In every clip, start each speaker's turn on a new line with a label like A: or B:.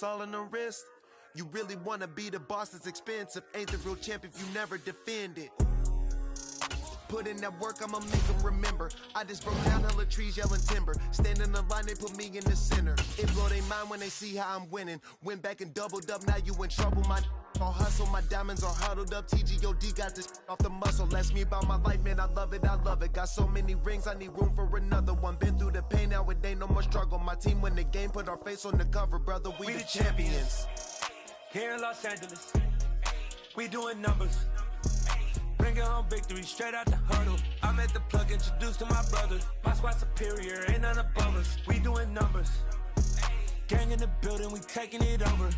A: it's all in the wrist. You really wanna be the boss that's expensive. Ain't the real champ if you never defend it. Put in that work, I'ma make them remember. I just broke down hella trees, yelling timber. Stand in the line, they put me in the center. It blow their mind when they see how I'm winning. Went back and doubled up, now you in trouble. My all hustle, my diamonds are huddled up. TGOD got this off the muscle. Ask me about my life, man, I love it, I love it. Got so many rings, I need room for another one. Been through the pain, now it ain't no more struggle. My team win the game, put our face on the cover, brother, we the champions.
B: Here in Los Angeles, we doing numbers. Bringing home victory straight out the huddle. I'm at the plug, introduced to my brothers. My squad superior, ain't none above us. We doing numbers. Gang in the building, we taking it over.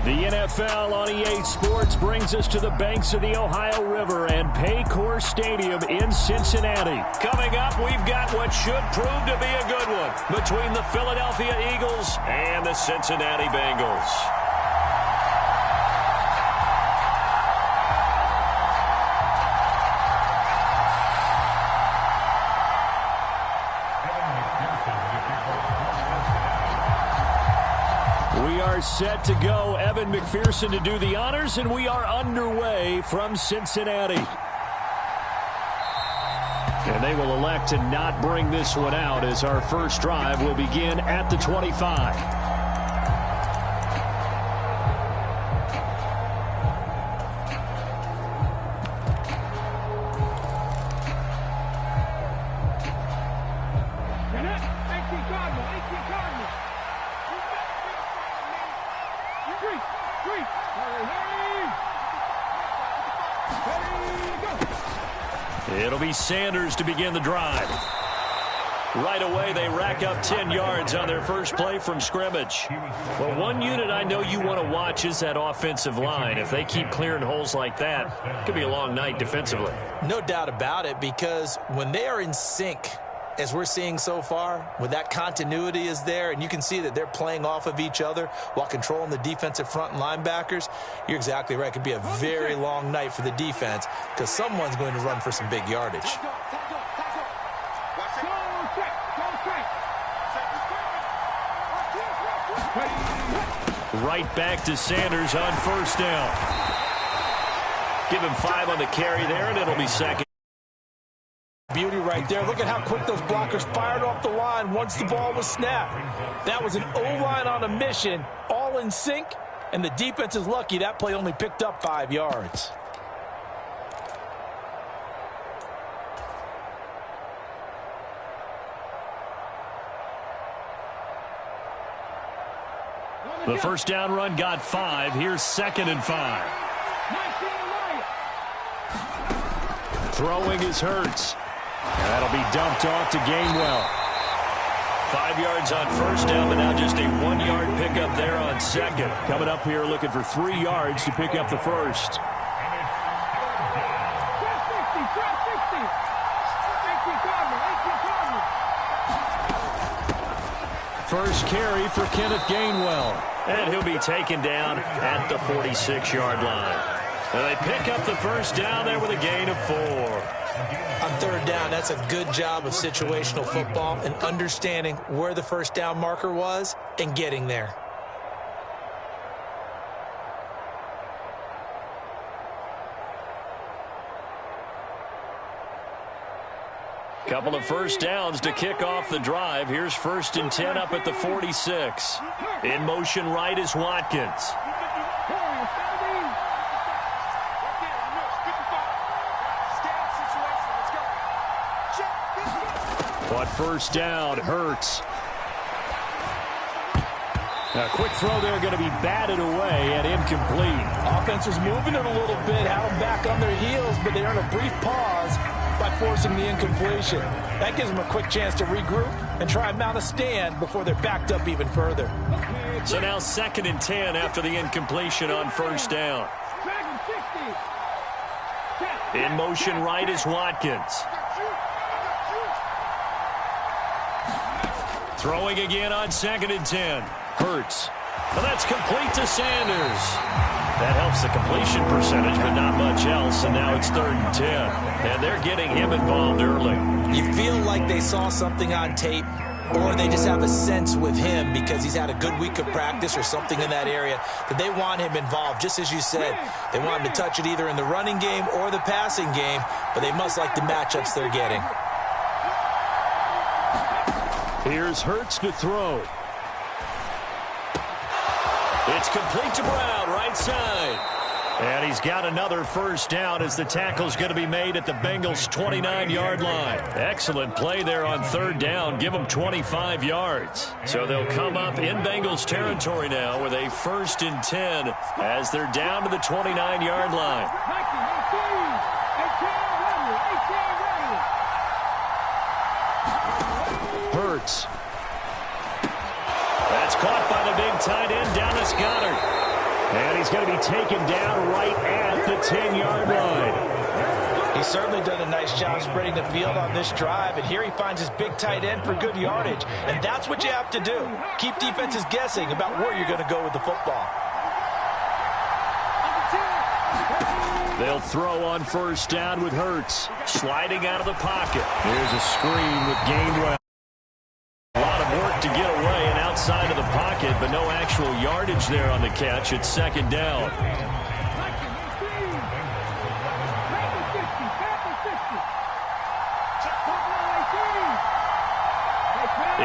C: The NFL on EA Sports brings us to the banks of the Ohio River and Paycor Stadium in Cincinnati. Coming up, we've got what should prove to be a good one between the Philadelphia Eagles and the Cincinnati Bengals. We are set to go. Evan McPherson to do the honors, and we are underway from Cincinnati. And they will elect to not bring this one out as our first drive will begin at the 25. It'll be Sanders to begin the drive. Right away, they rack up 10 yards on their first play from scrimmage. Well, one unit I know you want to watch is that offensive line. If they keep clearing holes like that, it could be a long night defensively.
D: No doubt about it, because when they are in sync, as we're seeing so far, when that continuity is there, and you can see that they're playing off of each other while controlling the defensive front and linebackers, you're exactly right. It could be a very long night for the defense because someone's going to run for some big yardage.
C: Right back to Sanders on first down. Give him 5 on the carry there, and it'll be second.
D: Beauty right there. Look at how quick those blockers fired off the line once the ball was snapped. That was an O-line on a mission, all in sync, and the defense is lucky that play only picked up 5 yards.
C: The first down run got 5. Here's 2nd and 5. Throwing is Hurts. And that'll be dumped off to Gainwell. 5 yards on first down, but now just a 1-yard pickup there on second. Coming up here looking for 3 yards to pick up the first. First carry for Kenneth Gainwell. And he'll be taken down at the 46-yard line. And they pick up the first down there with a gain of 4.
D: On third down, that's a good job of situational football and understanding where the first down marker was and getting there.
C: Couple of first downs to kick off the drive. Here's 1st and 10 up at the 46. In motion right is Watkins. On first down, Hurts. A quick throw there going to be batted away and incomplete.
D: Offense was moving it a little bit, had them back on their heels, but they earned a brief pause by forcing the incompletion. That gives them a quick chance to regroup and try and mount a stand before they're backed up even further.
C: So now 2nd and 10 after the incompletion on first down. In motion right is Watkins. Throwing again on 2nd and 10. Hurts. Well, that's complete to Sanders. That helps the completion percentage, but not much else, and now it's 3rd and 10. And they're getting him involved early.
D: You feel like they saw something on tape, or they just have a sense with him because he's had a good week of practice or something in that area that they want him involved. Just as you said, they want him to touch it either in the running game or the passing game, but they must like the matchups they're getting.
C: Here's Hurts to throw. It's complete to Brown, right side. And he's got another first down as the tackle's going to be made at the Bengals' 29-yard line. Excellent play there on 3rd down. Give them 25 yards. So they'll come up in Bengals territory now with a 1st and 10 as they're down to the 29-yard line. Hurts. That's caught by the big tight end, Dallas Goedert. And he's going to be taken down right at the 10-yard line.
D: He's certainly done a nice job spreading the field on this drive, and here he finds his big tight end for good yardage. And that's what you have to do. Keep defenses guessing about where you're going to go with the football.
C: They'll throw on 1st down with Hurts. Sliding out of the pocket. Here's a screen with Gainwell. A lot of work to get away and outside of the pocket, but no actual yardage there on the catch. It's 2nd down.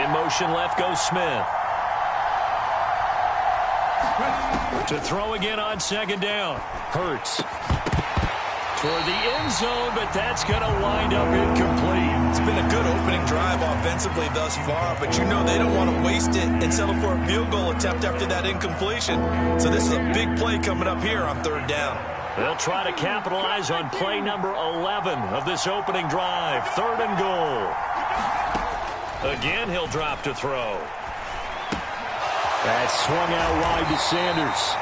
C: In motion left goes Smith. To throw again on 2nd down. Hurts. Toward the end zone, but that's going to wind up incomplete.
D: It's been a good opening drive offensively thus far, but you know they don't want to waste it and settle for a field goal attempt after that incompletion. So this is a big play coming up here on 3rd down.
C: They'll try to capitalize on play number 11 of this opening drive. 3rd and goal. Again, he'll drop to throw. That's swung out wide to Sanders.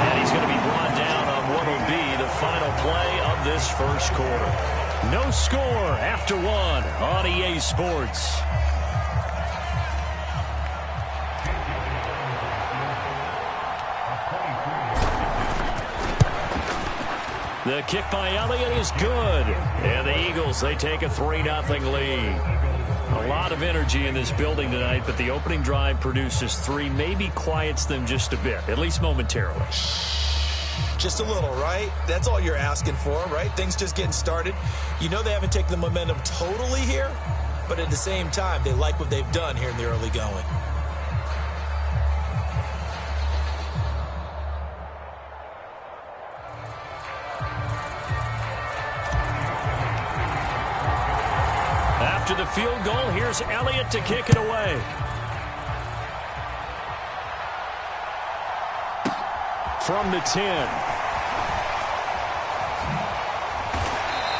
C: And he's going to be brought down on what will be the final play of this first quarter. No score after 1 on EA Sports. The kick by Elliott is good. And the Eagles, they take a 3-0 lead. A lot of energy in this building tonight, but the opening drive produces 3, maybe quiets them just a bit, at least momentarily.
D: Just a little, right? That's all you're asking for, right? Things just getting started. You know they haven't taken the momentum totally here, but at the same time, they like what they've done here in the early going.
C: After the field goal, here's Elliott to kick it away. From the 10.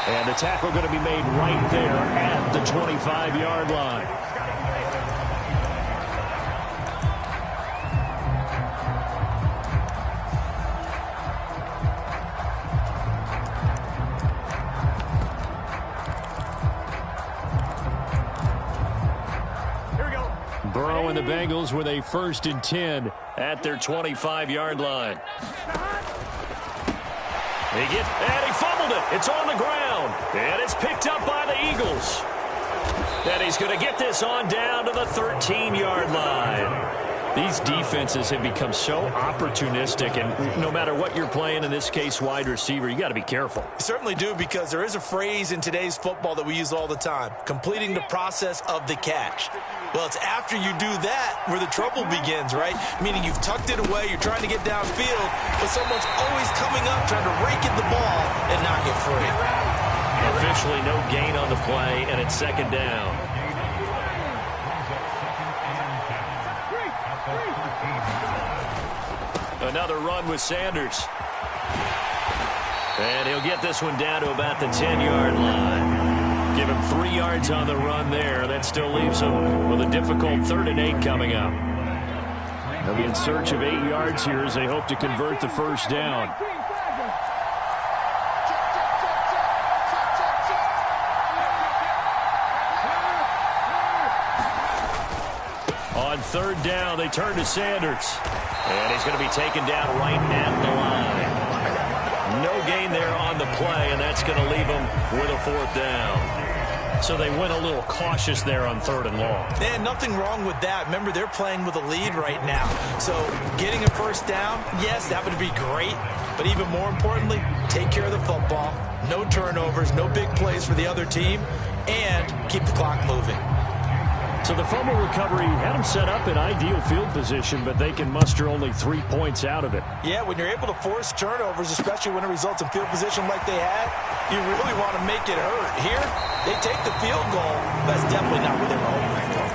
C: And the tackle going to be made right there at the 25-yard line. Burrow and the Bengals with a 1st and 10 at their 25-yard line. And he fumbled it. It's on the ground. And it's picked up by the Eagles. And he's going to get this on down to the 13-yard line. These defenses have become so opportunistic, and no matter what you're playing, in this case wide receiver, you got to be careful.
D: You certainly do, because there is a phrase in today's football that we use all the time, completing the process of the catch. Well, it's after you do that where the trouble begins, right? Meaning you've tucked it away, you're trying to get downfield, but someone's always coming up trying to rake in the ball and knock it free.
C: Officially no gain on the play, and it's 2nd down. Another run with Sanders. And he'll get this one down to about the 10-yard line. Give him 3 yards on the run there. That still leaves him with a difficult 3rd and 8 coming up. They'll be in search of 8 yards here as they hope to convert the 1st down. On on third down. They turn to Sanders. And he's going to be taken down right at the line. No gain there on the play, and that's going to leave him with a fourth down. So they went a little cautious there on third and long.
D: And nothing wrong with that. Remember, they're playing with a lead right now. So getting a first down, yes, that would be great. But even more importantly, take care of the football. No turnovers, no big plays for the other team, and keep the clock moving.
C: So the fumble recovery had them set up in ideal field position, but they can muster only 3 points out of it.
D: Yeah, when you're able to force turnovers, especially when it results in field position like they had, you really want to make it hurt. Here, they take the field goal. That's definitely not what they were hoping
C: for.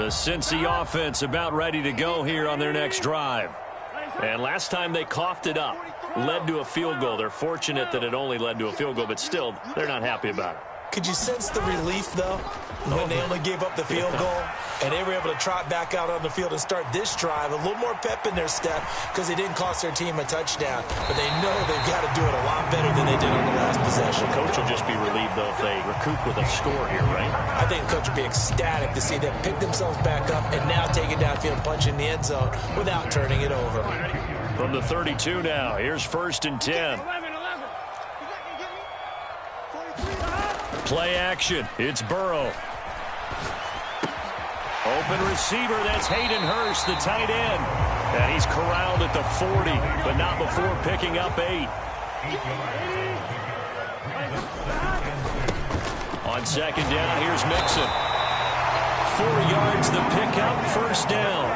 C: The Cincy offense about ready to go here on their next drive. And last time they coughed it up, led to a field goal. They're fortunate that it only led to a field goal, but still, they're not happy about it.
D: Could you sense the relief, though, when they only gave up the field goal and they were able to trot back out on the field and start this drive? A little more pep in their step because they didn't cost their team a touchdown, but they know they've got to do it a lot better than they did on the last possession.
C: The coach will just be relieved, though, if they recoup with a score here, right?
D: I think the coach will be ecstatic to see them pick themselves back up and now take it downfield, punch in the end zone without turning it over.
C: From the 32 now, here's 1st and 10. Play action. It's Burrow. Open receiver. That's Hayden Hurst, the tight end. And he's corralled at the 40, but not before picking up 8. On 2nd down, here's Mixon. 4 yards the pickup, 1st down.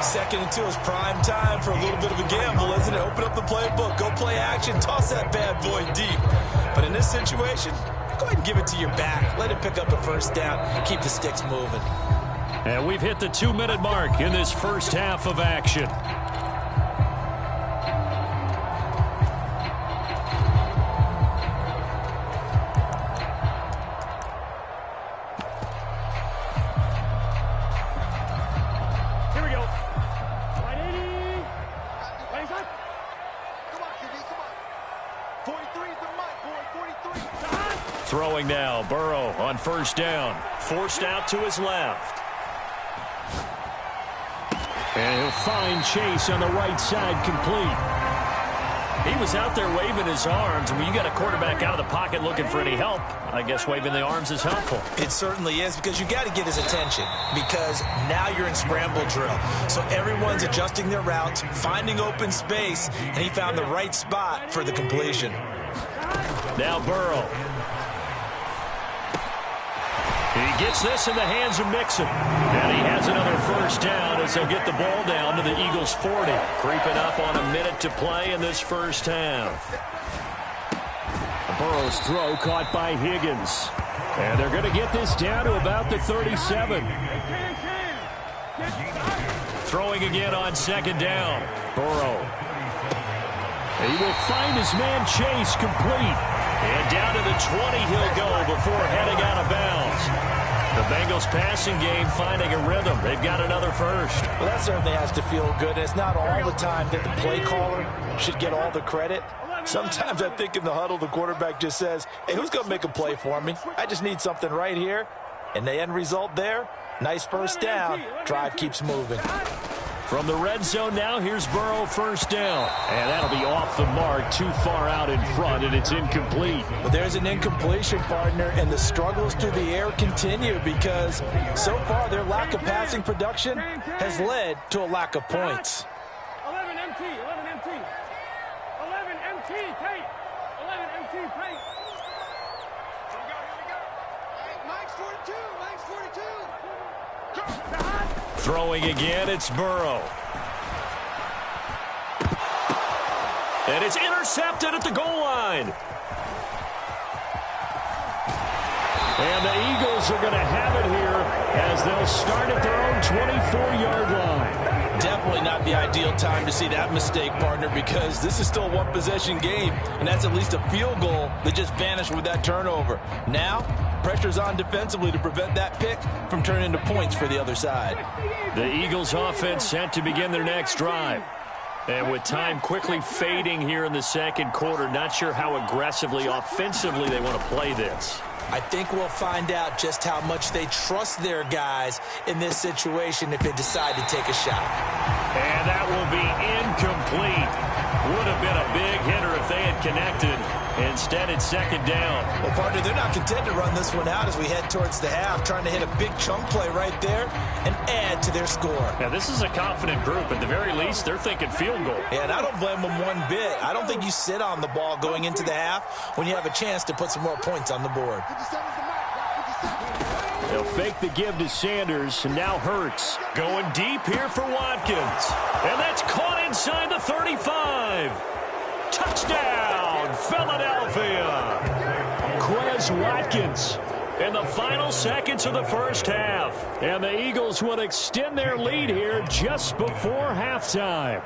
D: 2nd and 2 is prime time for a little bit of a gamble, isn't it? Open up the playbook, go play action, toss that bad boy deep. But in this situation, go ahead and give it to your back. Let him pick up a 1st down, keep the sticks moving.
C: And we've hit the 2-minute mark in this first half of action. Throwing now, Burrow on 1st down. Forced out to his left. And he'll find Chase on the right side, complete. He was out there waving his arms. When you got a quarterback out of the pocket looking for any help, I guess waving the arms is helpful.
D: It certainly is, because you got to get his attention, because now you're in scramble drill. So everyone's adjusting their routes, finding open space, and he found the right spot for the completion.
C: Now Burrow. He gets this in the hands of Mixon. And he has another 1st down as they'll get the ball down to the Eagles' 40. Creeping up on a minute to play in this first half. Burrow's throw caught by Higgins. And they're going to get this down to about the 37. Throwing again on 2nd down. Burrow. He will find his man Chase, complete. And down to the 20 he'll go before heading out of bounds. The Bengals passing game finding a rhythm. They've got another 1st.
D: Well, that certainly has to feel good. And it's not all the time that the play caller should get all the credit. Sometimes I think in the huddle, the quarterback just says, hey, who's going to make a play for me? I just need something right here. And the end result there, nice 1st down. Drive keeps moving.
C: From the red zone now, here's Burrow, 1st down. And that'll be off the mark, too far out in front, and it's incomplete.
D: Well, there's an incompletion, partner, and the struggles through the air continue because so far their lack of passing production has led to a lack of points.
E: 11 MT, 11 MT. 11 MT, tape. 11 MT, tape. Here we go. Mike's 42, Mike's 42.
C: Throwing again, it's Burrow. And it's intercepted at the goal line. And the Eagles are going to have it here as they'll start at their own 24-yard line.
D: Definitely not the ideal time to see that mistake, partner, because this is still a one-possession game, and that's at least a field goal that just vanished with that turnover. Now, pressure's on defensively to prevent that pick from turning into points for the other side.
C: The Eagles offense set to begin their next drive. And with time quickly fading here in the second quarter, not sure how aggressively, offensively they want to play this.
D: I think we'll find out just how much they trust their guys in this situation if they decide to take a shot.
C: And that will be incomplete. Would have been a big hitter if they had connected. Instead, it's second down.
D: Well, partner, they're not content to run this one out as we head towards the half, trying to hit a big chunk play right there and add to their score.
C: Now, this is a confident group. At the very least, they're thinking field goal.
D: Yeah, and I don't blame them one bit. I don't think you sit on the ball going into the half when you have a chance to put some more points on the board.
C: They'll fake the give to Sanders, and now Hurts. Going deep here for Watkins. And that's caught inside the 35. Touchdown, Philadelphia. Quez Watkins in the final seconds of the first half. And the Eagles will extend their lead here just before halftime.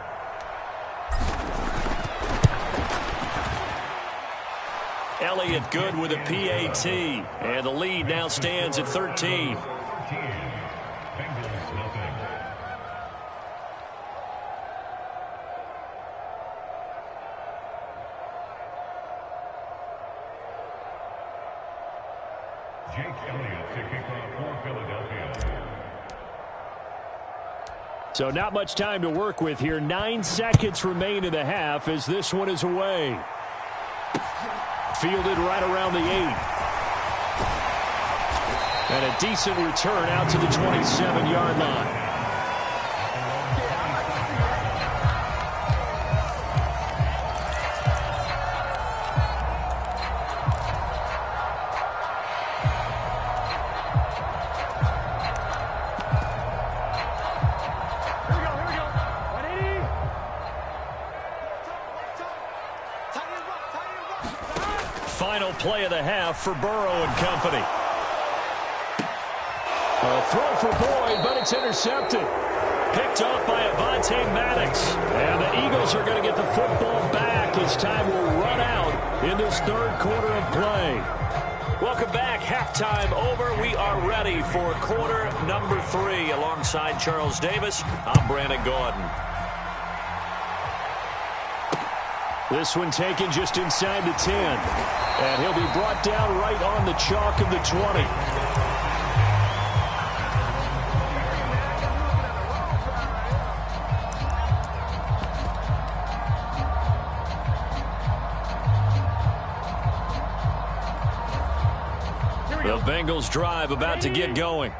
C: Elliott good with a PAT. And the lead now stands at 13. So not much time to work with here. 9 seconds remain in the half as this one is away. Fielded right around the 8. And a decent return out to the 27-yard line. Final play of the half for Burrow and company. A throw for Boyd, but it's intercepted. Picked up by Avonte Maddox. And the Eagles are going to get the football back as time will run out in this third quarter of play. Welcome back. Halftime over. We are ready for quarter number 3 alongside Charles Davis. I'm Brandon Gordon. This one taken just inside the 10. And he'll be brought down right on the chalk of the 20. The Bengals drive about to get going.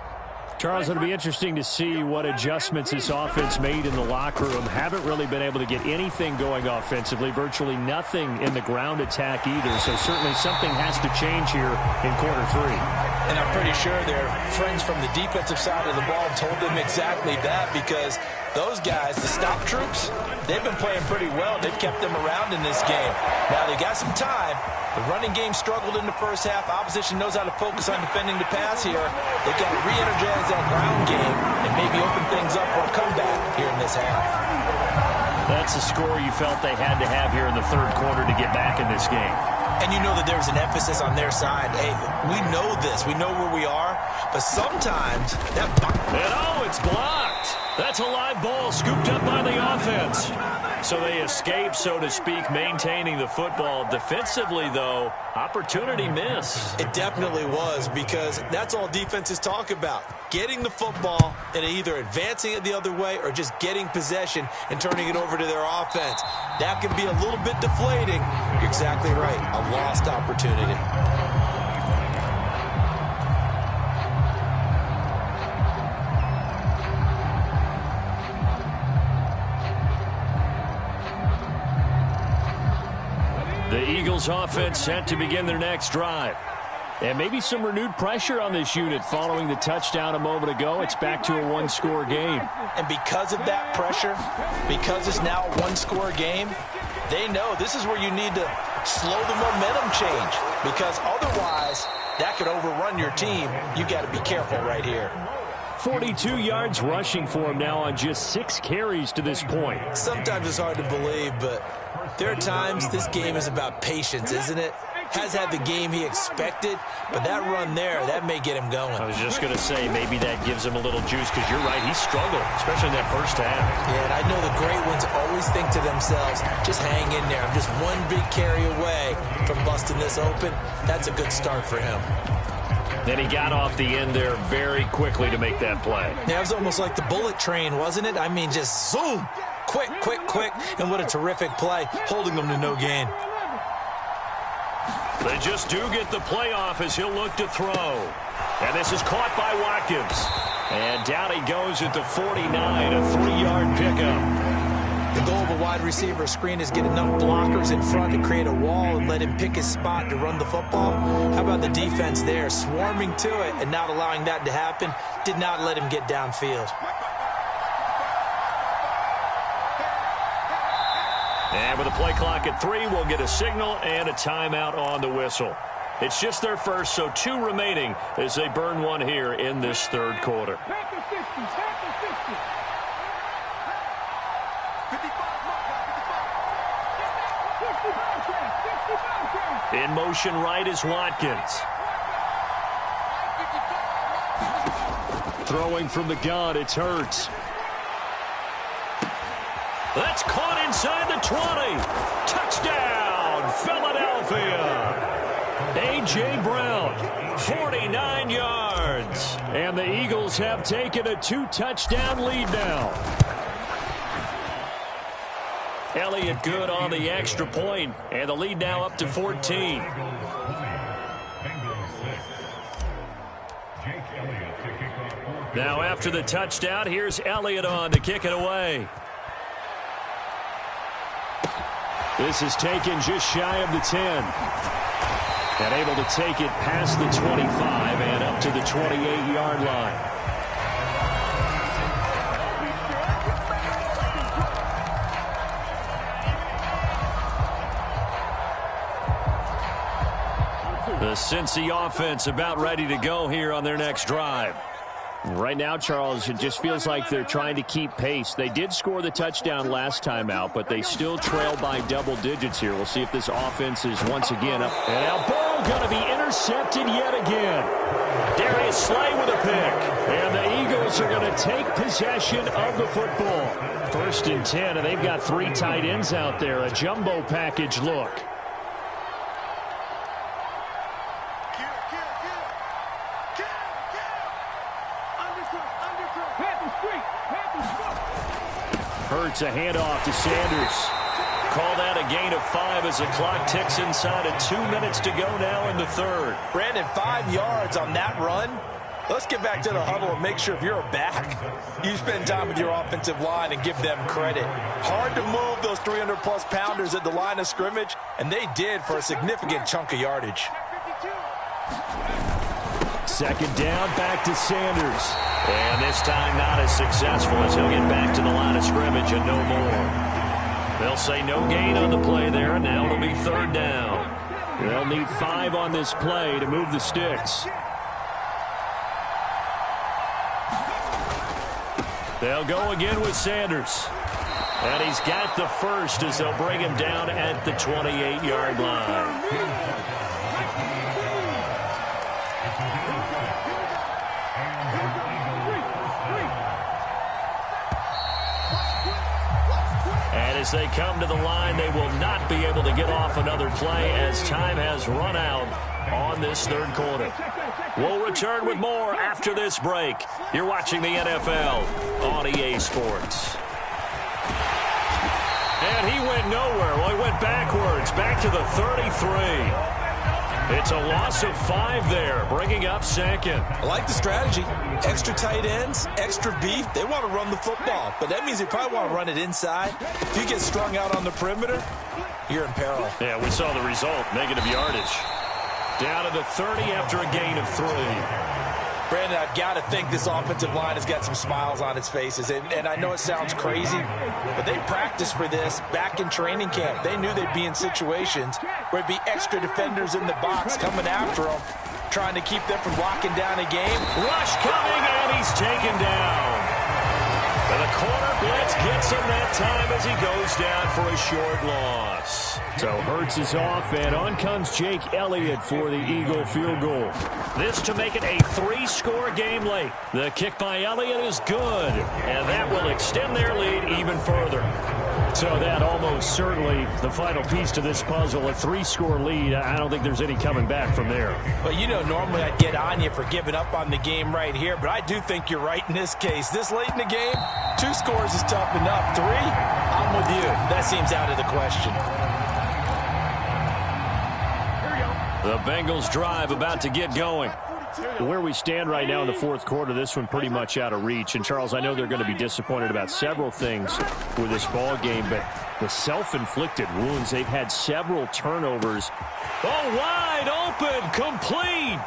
C: Charles, it'll be interesting to see what adjustments this offense made in the locker room. Haven't really been able to get anything going offensively, virtually nothing in the ground attack either. So certainly something has to change here in quarter 3.
D: And I'm pretty sure their friends from the defensive side of the ball told them exactly that, because those guys, the stop troops, they've been playing pretty well. They've kept them around in this game. Now they got some time. The running game struggled in the first half. Opposition knows how to focus on defending the pass here. They've got to re-energize that ground game and maybe open things up for a comeback here in this half.
C: That's a score you felt they had to have here in the third quarter to get back in this game.
D: And you know that there's an emphasis on their side. Hey, we know this. We know where we are. But sometimes that...
C: And oh, it's blocked. That's a live ball scooped up by the offense. So they escape, so to speak, maintaining the football. Defensively, though, opportunity miss.
D: It definitely was, because that's all defenses talk about. Getting the football and either advancing it the other way or just getting possession and turning it over to their offense. That can be a little bit deflating. You're exactly right. A lost opportunity.
C: The Eagles offense set to begin their next drive. And maybe some renewed pressure on this unit following the touchdown a moment ago. It's back to a one-score game.
D: And because of that pressure, because it's now a one-score game, they know this is where you need to slow the momentum change, because otherwise that could overrun your team. You got to be careful right here.
C: 42 yards rushing for him now on just 6 carries to this point.
D: Sometimes it's hard to believe, but there are times this game is about patience, isn't it? has had the game he expected, but that run there, that may get him going.
C: I was just going to say, maybe that gives him a little juice, because you're right, he struggled, especially in that first half.
D: Yeah, and I know the great ones always think to themselves, just hang in there. I'm just one big carry away from busting this open. That's a good start for him.
C: Then he got off the end there very quickly to make that play.
D: Yeah, it was almost like the bullet train, wasn't it? I mean, just zoom, quick, quick, quick, and what a terrific play, holding them to no gain.
C: They just do get the play off as he'll look to throw. And this is caught by Watkins. And down he goes at the 49, a 3-yard pickup.
D: The goal of a wide receiver screen is get enough blockers in front to create a wall and let him pick his spot to run the football. How about the defense there, swarming to it and not allowing that to happen? Did not let him get downfield.
C: And with a play clock at 3, we'll get a signal and a timeout on the whistle. It's just their first, so 2 remaining as they burn one here in this third quarter. In motion right is Watkins. Throwing from the gun, it's Hurts. That's caught inside the 20. Touchdown, Philadelphia. A.J. Brown, 49 yards. And the Eagles have taken a 2-touchdown lead now. Elliott good on the extra point, and the lead now up to 14. Now after the touchdown, here's Elliott on to kick it away. This is taken just shy of the 10. And able to take it past the 25 and up to the 28-yard line. The Cincy offense about ready to go here on their next drive. Right now, Charles, it just feels like they're trying to keep pace. They did score the touchdown last time out, but they still trail by double digits here. We'll see if this offense is once again up. And now Burrow going to be intercepted yet again. Darius Slay with a pick. And the Eagles are going to take possession of the football. 1st and 10, and they've got 3 tight ends out there. A jumbo package look. Hurts a handoff to Sanders. Call that a gain of 5 as the clock ticks inside of 2 minutes to go now in the third.
D: Brandon, 5 yards on that run. Let's get back to the huddle and make sure if you're a back, you spend time with your offensive line and give them credit. Hard to move those 300-plus pounders at the line of scrimmage, and they did for a significant chunk of yardage.
C: 2nd down, back to Sanders. And this time not as successful as he'll get back to the line of scrimmage and no more. They'll say no gain on the play there, and now it'll be 3rd down. They'll need 5 on this play to move the sticks. They'll go again with Sanders. And he's got the first as they'll bring him down at the 28-yard line. And as they come to the line, they will not be able to get off another play as time has run out on this third quarter. We'll return with more after this break. You're watching the NFL on EA Sports. And he went nowhere. Well, he went backwards, back to the 33. It's a loss of 5 there, bringing up 2nd.
D: I like the strategy. Extra tight ends, extra beef. They want to run the football, but that means they probably want to run it inside. If you get strung out on the perimeter, you're in peril.
C: Yeah, we saw the result, negative yardage. Down to the 30 after a gain of 3.
D: Brandon, I've got to think this offensive line has got some smiles on its faces. And I know it sounds crazy, but they practiced for this back in training camp. They knew they'd be in situations where it'd be extra defenders in the box coming after them, trying to keep them from locking down a game.
C: Rush coming, and he's taken down. And the corner blitz gets him that time as he goes down for a short loss. So Hurts is off, and on comes Jake Elliott for the Eagle field goal. This to make it a 3-score game late. The kick by Elliott is good, and that will extend their lead even further. So that almost certainly the final piece to this puzzle, a 3-score lead. I don't think there's any coming back from there.
D: Well, you know, normally I'd get on you for giving up on the game right here, but I do think you're right in this case. This late in the game, 2 scores is tough enough. 3, I'm with you. That seems out of the question.
C: The Bengals drive about to get going.
F: Where we stand right now in the fourth quarter, this one pretty much out of reach. And, Charles, I know they're going to be disappointed about several things with this ball game, but the self-inflicted wounds, they've had several turnovers.
C: Oh, wide open, complete.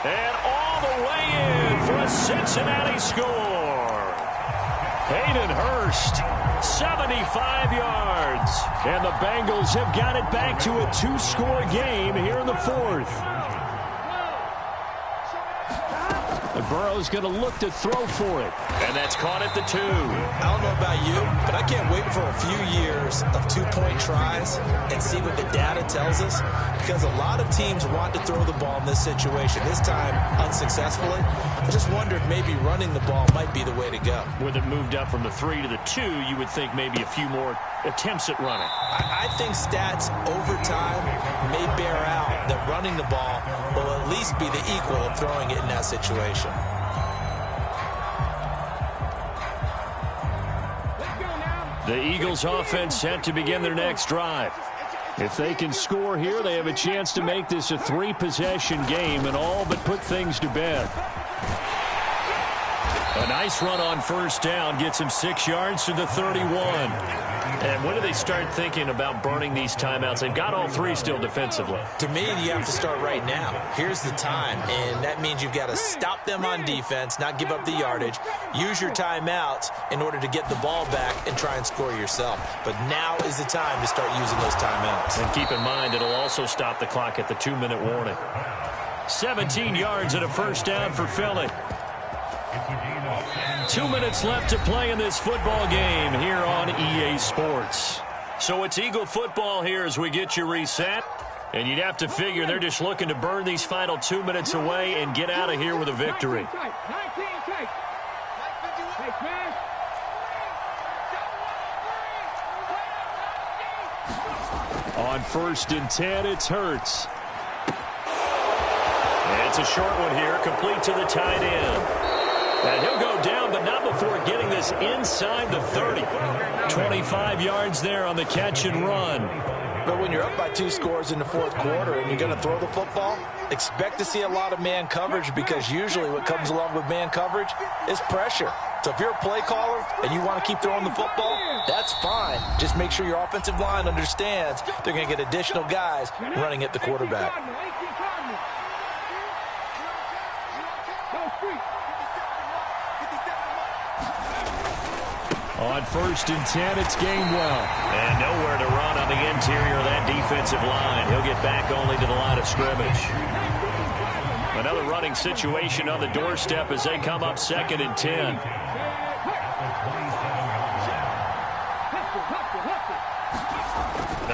C: And all the way in for a Cincinnati score. Hayden Hurst, 75 yards. And the Bengals have got it back to a 2-score game here in the fourth.
F: And Burrow's going to look to throw for it.
C: And that's caught at the 2.
D: I don't know about you, but I can't wait for a few years of 2-point tries and see what the data tells us, because a lot of teams want to throw the ball in this situation, this time unsuccessfully. I just wonder if maybe running the ball might be the way to go.
F: With it moved up from the 3 to the 2, you would think maybe a few more attempts at running.
D: I think stats over time may bear out that running the ball will at least be the equal of throwing it in that situation.
C: The Eagles offense set to begin their next drive.
F: If they can score here, they have a chance to make this a 3-possession game and all but put things to bed.
C: A nice run on first down gets him 6 yards to the 31.
F: And when do they start thinking about burning these timeouts? They've got all 3 still defensively.
D: To me, you have to start right now. Here's the time, and that means you've got to stop them on defense, not give up the yardage, use your timeouts in order to get the ball back and try and score yourself. But now is the time to start using those timeouts.
F: And keep in mind, it'll also stop the clock at the 2-minute warning.
C: 17 yards and a first down for Philly. 2 minutes left to play in this football game here on EA Sports. So it's Eagle football here as we get you reset. And you'd have to figure they're just looking to burn these final 2 minutes away and get out of here with a victory.
F: On 1st and 10, it's Hurts.
C: And it's a short one here, complete to the tight end. And he'll go down, but not before getting this inside the 30. 25 yards there on the catch and run.
D: But when you're up by 2 scores in the fourth quarter and you're going to throw the football, expect to see a lot of man coverage, because usually what comes along with man coverage is pressure. So if you're a play caller and you want to keep throwing the football, that's fine. Just make sure your offensive line understands they're going to get additional guys running at the quarterback.
F: On 1st and 10, it's Gainwell.
C: And nowhere to run on the interior of that defensive line. He'll get back only to the line of scrimmage. Another running situation on the doorstep as they come up 2nd and 10.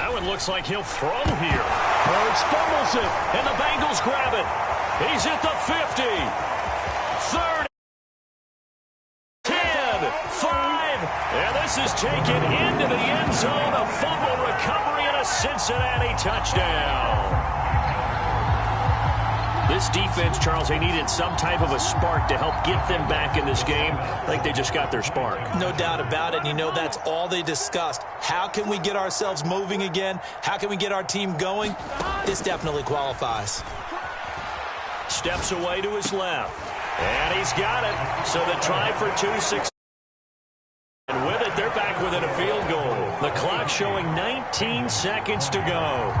C: That one looks like he'll throw here. Hurts fumbles it, and the Bengals grab it. He's at the 50. 30. 10. 5. And this is taken into the end zone. A fumble recovery and a Cincinnati touchdown. This defense, Charles, they needed some type of a spark to help get them back in this game. I think they just got their spark.
D: No doubt about it. You know, that's all they discussed. How can we get ourselves moving again? How can we get our team going? This definitely qualifies.
C: Steps away to his left. And he's got it. So the try for 2-6. And with it, they're back within a field goal. The clock showing 19 seconds to go.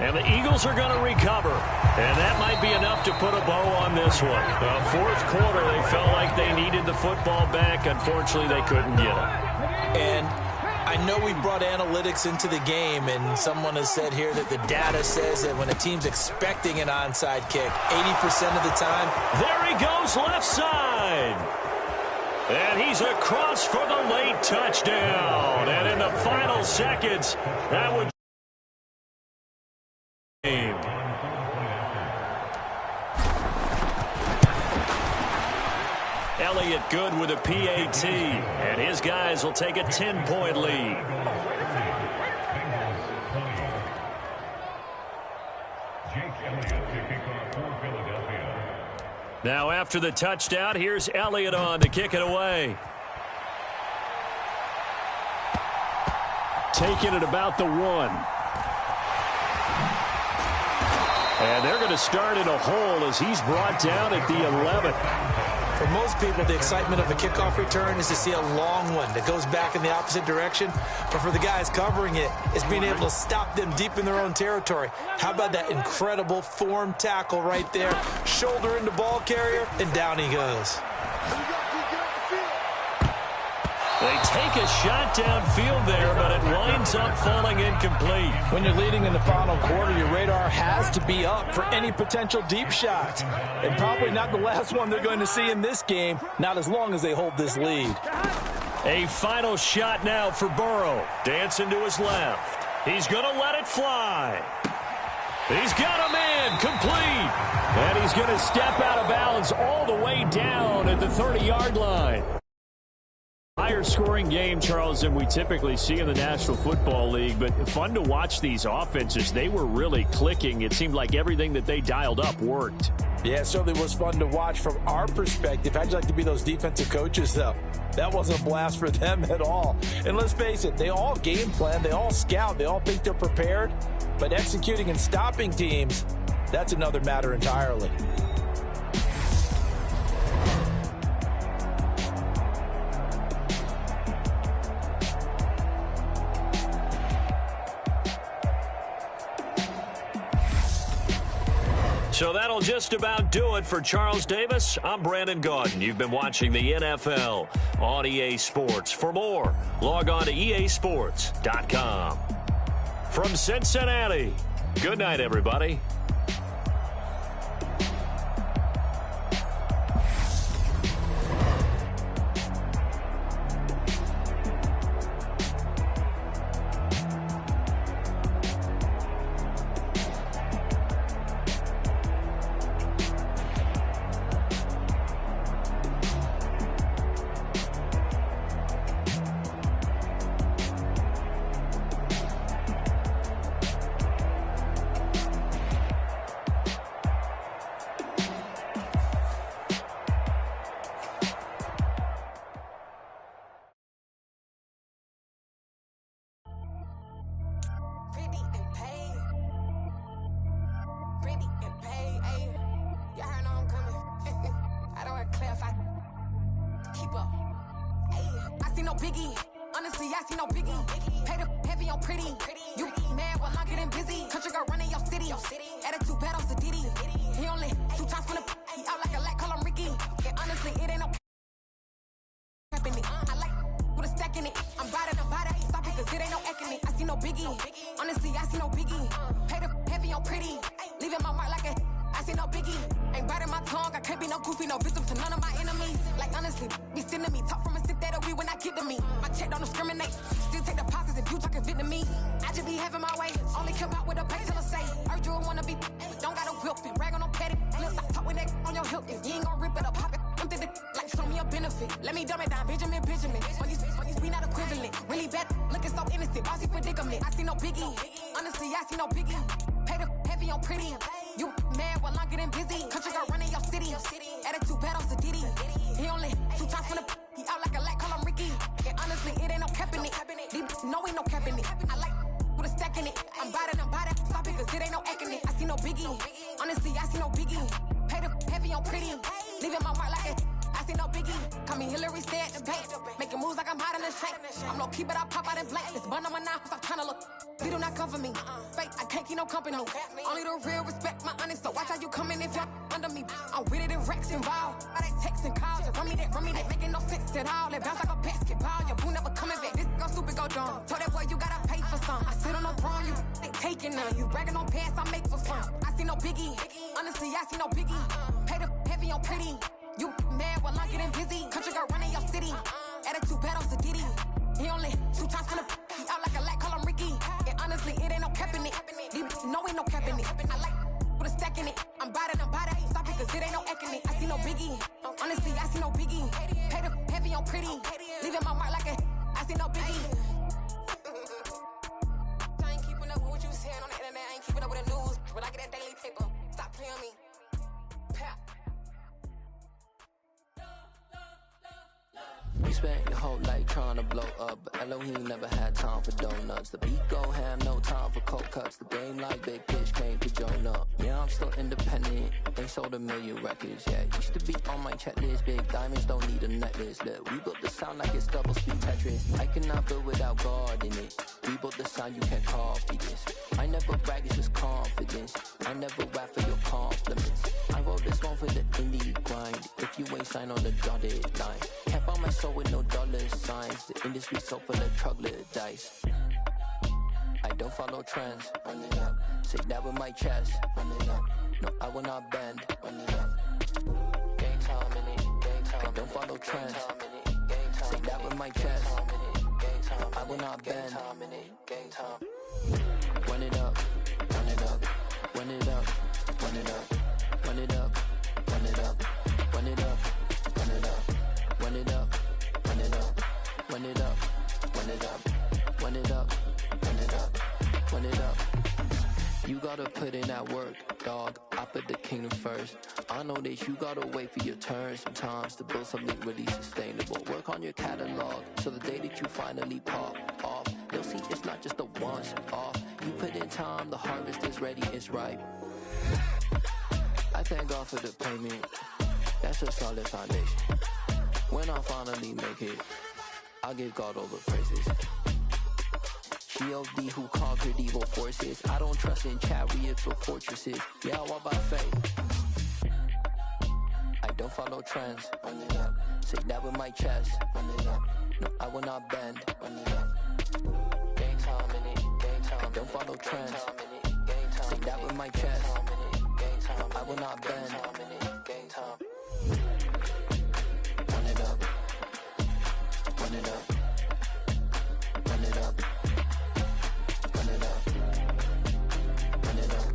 C: And the Eagles are going to recover. And that might be enough to put a bow on this one. The fourth quarter, they felt like they needed the football back. Unfortunately, they couldn't get it.
D: And I I know we brought analytics into the game, and someone has said here that the data says that when a team's expecting an onside kick, 80% of the time.
C: There he goes left side. And he's across for the late touchdown. And in the final seconds, that would game. Elliott good with a PAT, and his guys will take a 10-point lead. Now after the touchdown, here's Elliott on to kick it away.
F: Taking it about the 1. And they're going to start in a hole as he's brought down at the 11.
D: For most people, the excitement of a kickoff return is to see a long one that goes back in the opposite direction. But for the guys covering it, it's being able to stop them deep in their own territory. How about that incredible form tackle right there? Shoulder into ball carrier, and down he goes.
C: They take a shot downfield there, but it winds up falling incomplete.
G: When you're leading in the final quarter, your radar has to be up for any potential deep shots. And probably not the last one they're going to see in this game, not as long as they hold this lead.
C: A final shot now for Burrow. Dancing to his left. He's going to let it fly. He's got a man complete.
F: And he's going to step out of bounds all the way down at the 30-yard line. Higher scoring game, Charles, than we typically see in the National Football League, but fun to watch these offenses. They were really clicking. It seemed like everything that they dialed up worked.
G: Yeah, it certainly was fun to watch from our perspective. How'd you like to be those defensive coaches, though? That wasn't a blast for them at all. And let's face it, they all game plan, they all scout, they all think they're prepared. But executing and stopping teams, that's another matter entirely.
C: So that'll just about do it for Charles Davis. I'm Brandon Gaudin. You've been watching the NFL on EA Sports. For more, log on to easports.com. From Cincinnati, good night, everybody.
H: Making moves like I'm hot in the shank. I'm low key, but I pop out in blank. This bun on my knife, I'm trying to look. They do not come for me. Fake, I can't keep no company. Only the real respect my honest. So watch how you coming if you're under me. I'm with it and Rex involved. All they texting calls. Run me that making no sense at all. They bounce like a basketball. Your boo never coming back. This go stupid, go dumb. Told that boy you gotta pay for some. I sit on no throne, you ain't taking none. You bragging on pants, I make for fun. I see no biggie. Honestly, I see no biggie. Pay the heavy on pretty. You mad while I'm getting busy. Country girl running your city. Attitude bad on Sadiddy. He only 2 times from the out like a lack, call him Ricky. And honestly, it ain't no cap in it. No, ain't no cap in it. I like with a stack in it. I'm about it. Stop it, cause it ain't no acting it. I see no biggie. Honestly, I see no biggie. Pay the heavy on pretty. Leaving my mark like a I see no biggie. I ain't keeping up with what you saying on the internet. I ain't keeping up with the news. But I get that daily paper. Stop playing me. Pap.
I: You spent your whole life trying to blow up, but Elohim never had time for donuts. The beat go ham, no time for cold cuts. The game like Big Pitch came to Jonah. Yeah, I'm still independent. They sold 1 million records. Yeah, used to be on my checklist. Big diamonds don't need a necklace. Look, we built the sound like it's double speed Tetris. I cannot build without God in it. We built the sound, you can't copy this. I never brag, it's just confidence. I never rap for your compliments. I wrote this one for the indie grind. If you ain't signed on the dotted line, can't buy my soul with no dollar signs. The industry so full of troglodytes. I don't follow trends. Run it up. Say that with my chest. Run it up. No, I will not bend. Run it up. Gang time in it. Gang time. I don't follow trends. Say that with my chest. No, I will not bend. Gang time. Run it up. Run it up. Run it up. Run it up. Run it up. Run it up. Run it up. Run it up. Run it up. Run it up. Run it up. Run it up. Run it up. Run it up. Run it up. You gotta put in that work, dog. I put the kingdom first. I know that you gotta wait for your turn sometimes to build something really sustainable. Work on your catalog so the day that you finally pop off, you'll see it's not just a once off. You put in time, the harvest is ready, it's ripe. I thank God for the payment. That's a solid foundation. When I finally make it, I'll give God all the praises. G.O.D. who conquered evil forces. I don't trust in chariots or fortresses. Yeah, I walk by faith. I don't follow trends. Run it up. Say that with my chest. Run it up. No, I will not bend. Run it up. Gang time in it. Gang time. I don't follow trends. Say that with my chest. No, I will not bend. Gang time. Run it up. Run it up. Run it up. Run it up. Run it up.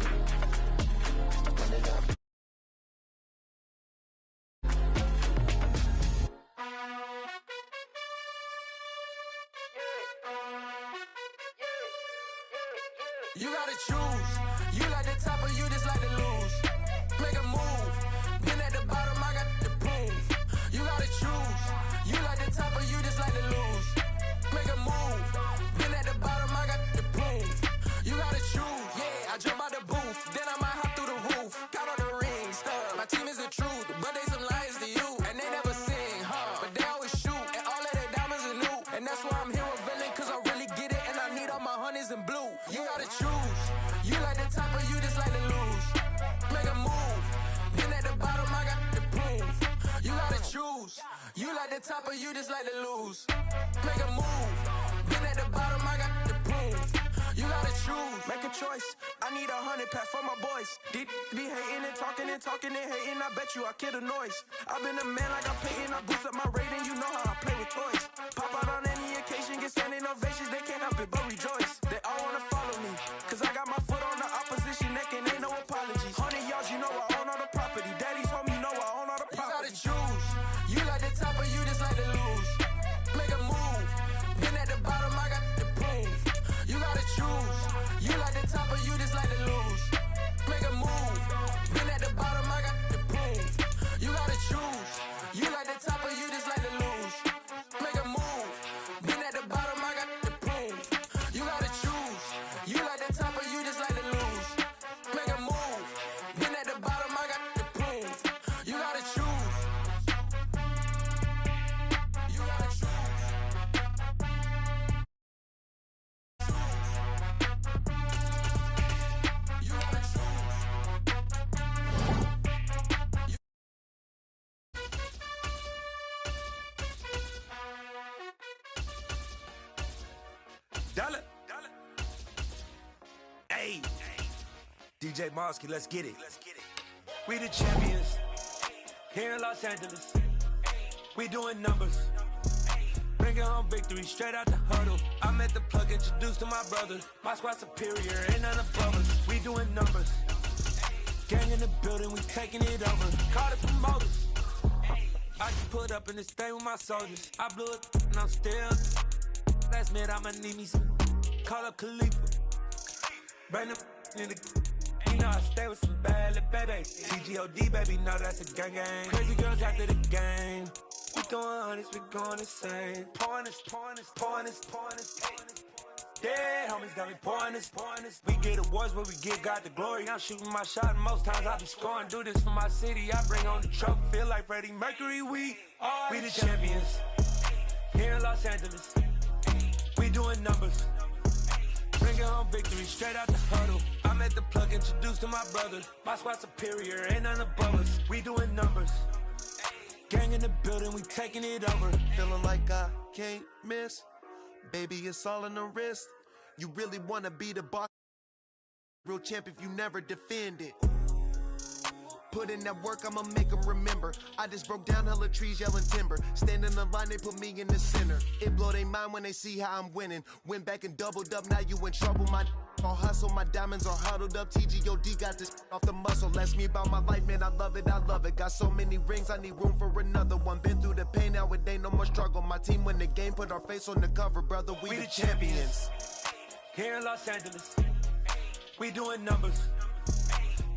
I: Run it up.
B: You gotta choose. You like the top or you just like to lose. Make a move. Been at the bottom, I got the proof. You gotta choose. You like the top or you just like to lose. Make a move. Been at the bottom, I got the proof. You gotta choose. Yeah, I jump out the booth. Then I might hop through the roof. Got on the ring stuff. My team is the truth, but they some liars to you. And they never sing, but they always shoot. And all of their diamonds are new. And that's why I'm here with Villain, cause I really get it. And I need all my honeys in blue. You gotta choose. You like the top or you just like to lose. Make a move. Been at the bottom, I got the proof. You gotta choose. You like the top or you just like to lose. Make a move. Been at the bottom, I got the proof. You gotta choose. Make a choice. I need 100 pack for my boys. Be hating and talking and hating. I bet you I kill the noise. I've been a man like I'm Peyton. I boost up my rating. You know how I play with toys. Pop out on any occasion, get standing ovations. They can't help it but rejoice. They all wanna follow me, cause I got my foot on the opposition neck and ain't no apologies. 100 yards, you know I own all the property. Daddy's home, you know I own all the property. You gotta choose. You like the top or you just like to lose. Make a move. Been at the bottom, I got the proof. You gotta choose. You like the top or you just like to lose. Make a move. Been at the bottom, I got the proof. You gotta choose. You like the top or you just like to lose. Make a move. Been at the bottom, I got the proof. You gotta choose. You like the top or you just like to lose. Make a move. Been at the bottom, I got the proof. You gotta choose. You gotta choose. Dollar. Hey, DJ Mosky, let's get it. We the champions here in Los Angeles. We doing numbers. Bringing home victory straight out the huddle. I'm at the plug, introduced to my brother. My squad superior, ain't none above us. We doing numbers. Gang in the building, we taking it over. Call the promoters. I just put up in this thing with my soldiers. I blew it and I'm still. Last minute, I'ma need me some. Call up Khalifa. Bring them in the. You know I stay with some bad little baby. TGOD, baby, know that's a gang gang. Crazy girls after the game. We throwing hundreds, we going insane. Pouring this. Dead homies got me pouring this. We get awards, but we give God the glory. I'm shooting my shot, and most times I be scoring. Do this for my city, I bring on the trophy. Feel like Freddie Mercury, we the champions here in Los Angeles. We doing numbers. Bringing home victory straight out the huddle. I'm at the plug, introduced to my brother. My squad superior, ain't none above us. We doing numbers. Gang in the building, we taking it over.
A: Feeling like I can't miss. Baby, it's all in the wrist. You really want to be the boss. Real champ if you never defend it. Put in that work, I'ma make them remember. I just broke down hella trees, yelling timber. Stand in the line, they put me in the center. It blow their mind when they see how I'm winning. Went back and doubled up, now you in trouble. My all hustle, my diamonds are huddled up. TGOD got this off the muscle. Ask me about my life, man, I love it. Got so many rings, I need room for another one. Been through the pain, now it ain't no more struggle. My team win the game, put our face on the cover, brother. We the champions.
B: Here in Los Angeles, we doing numbers.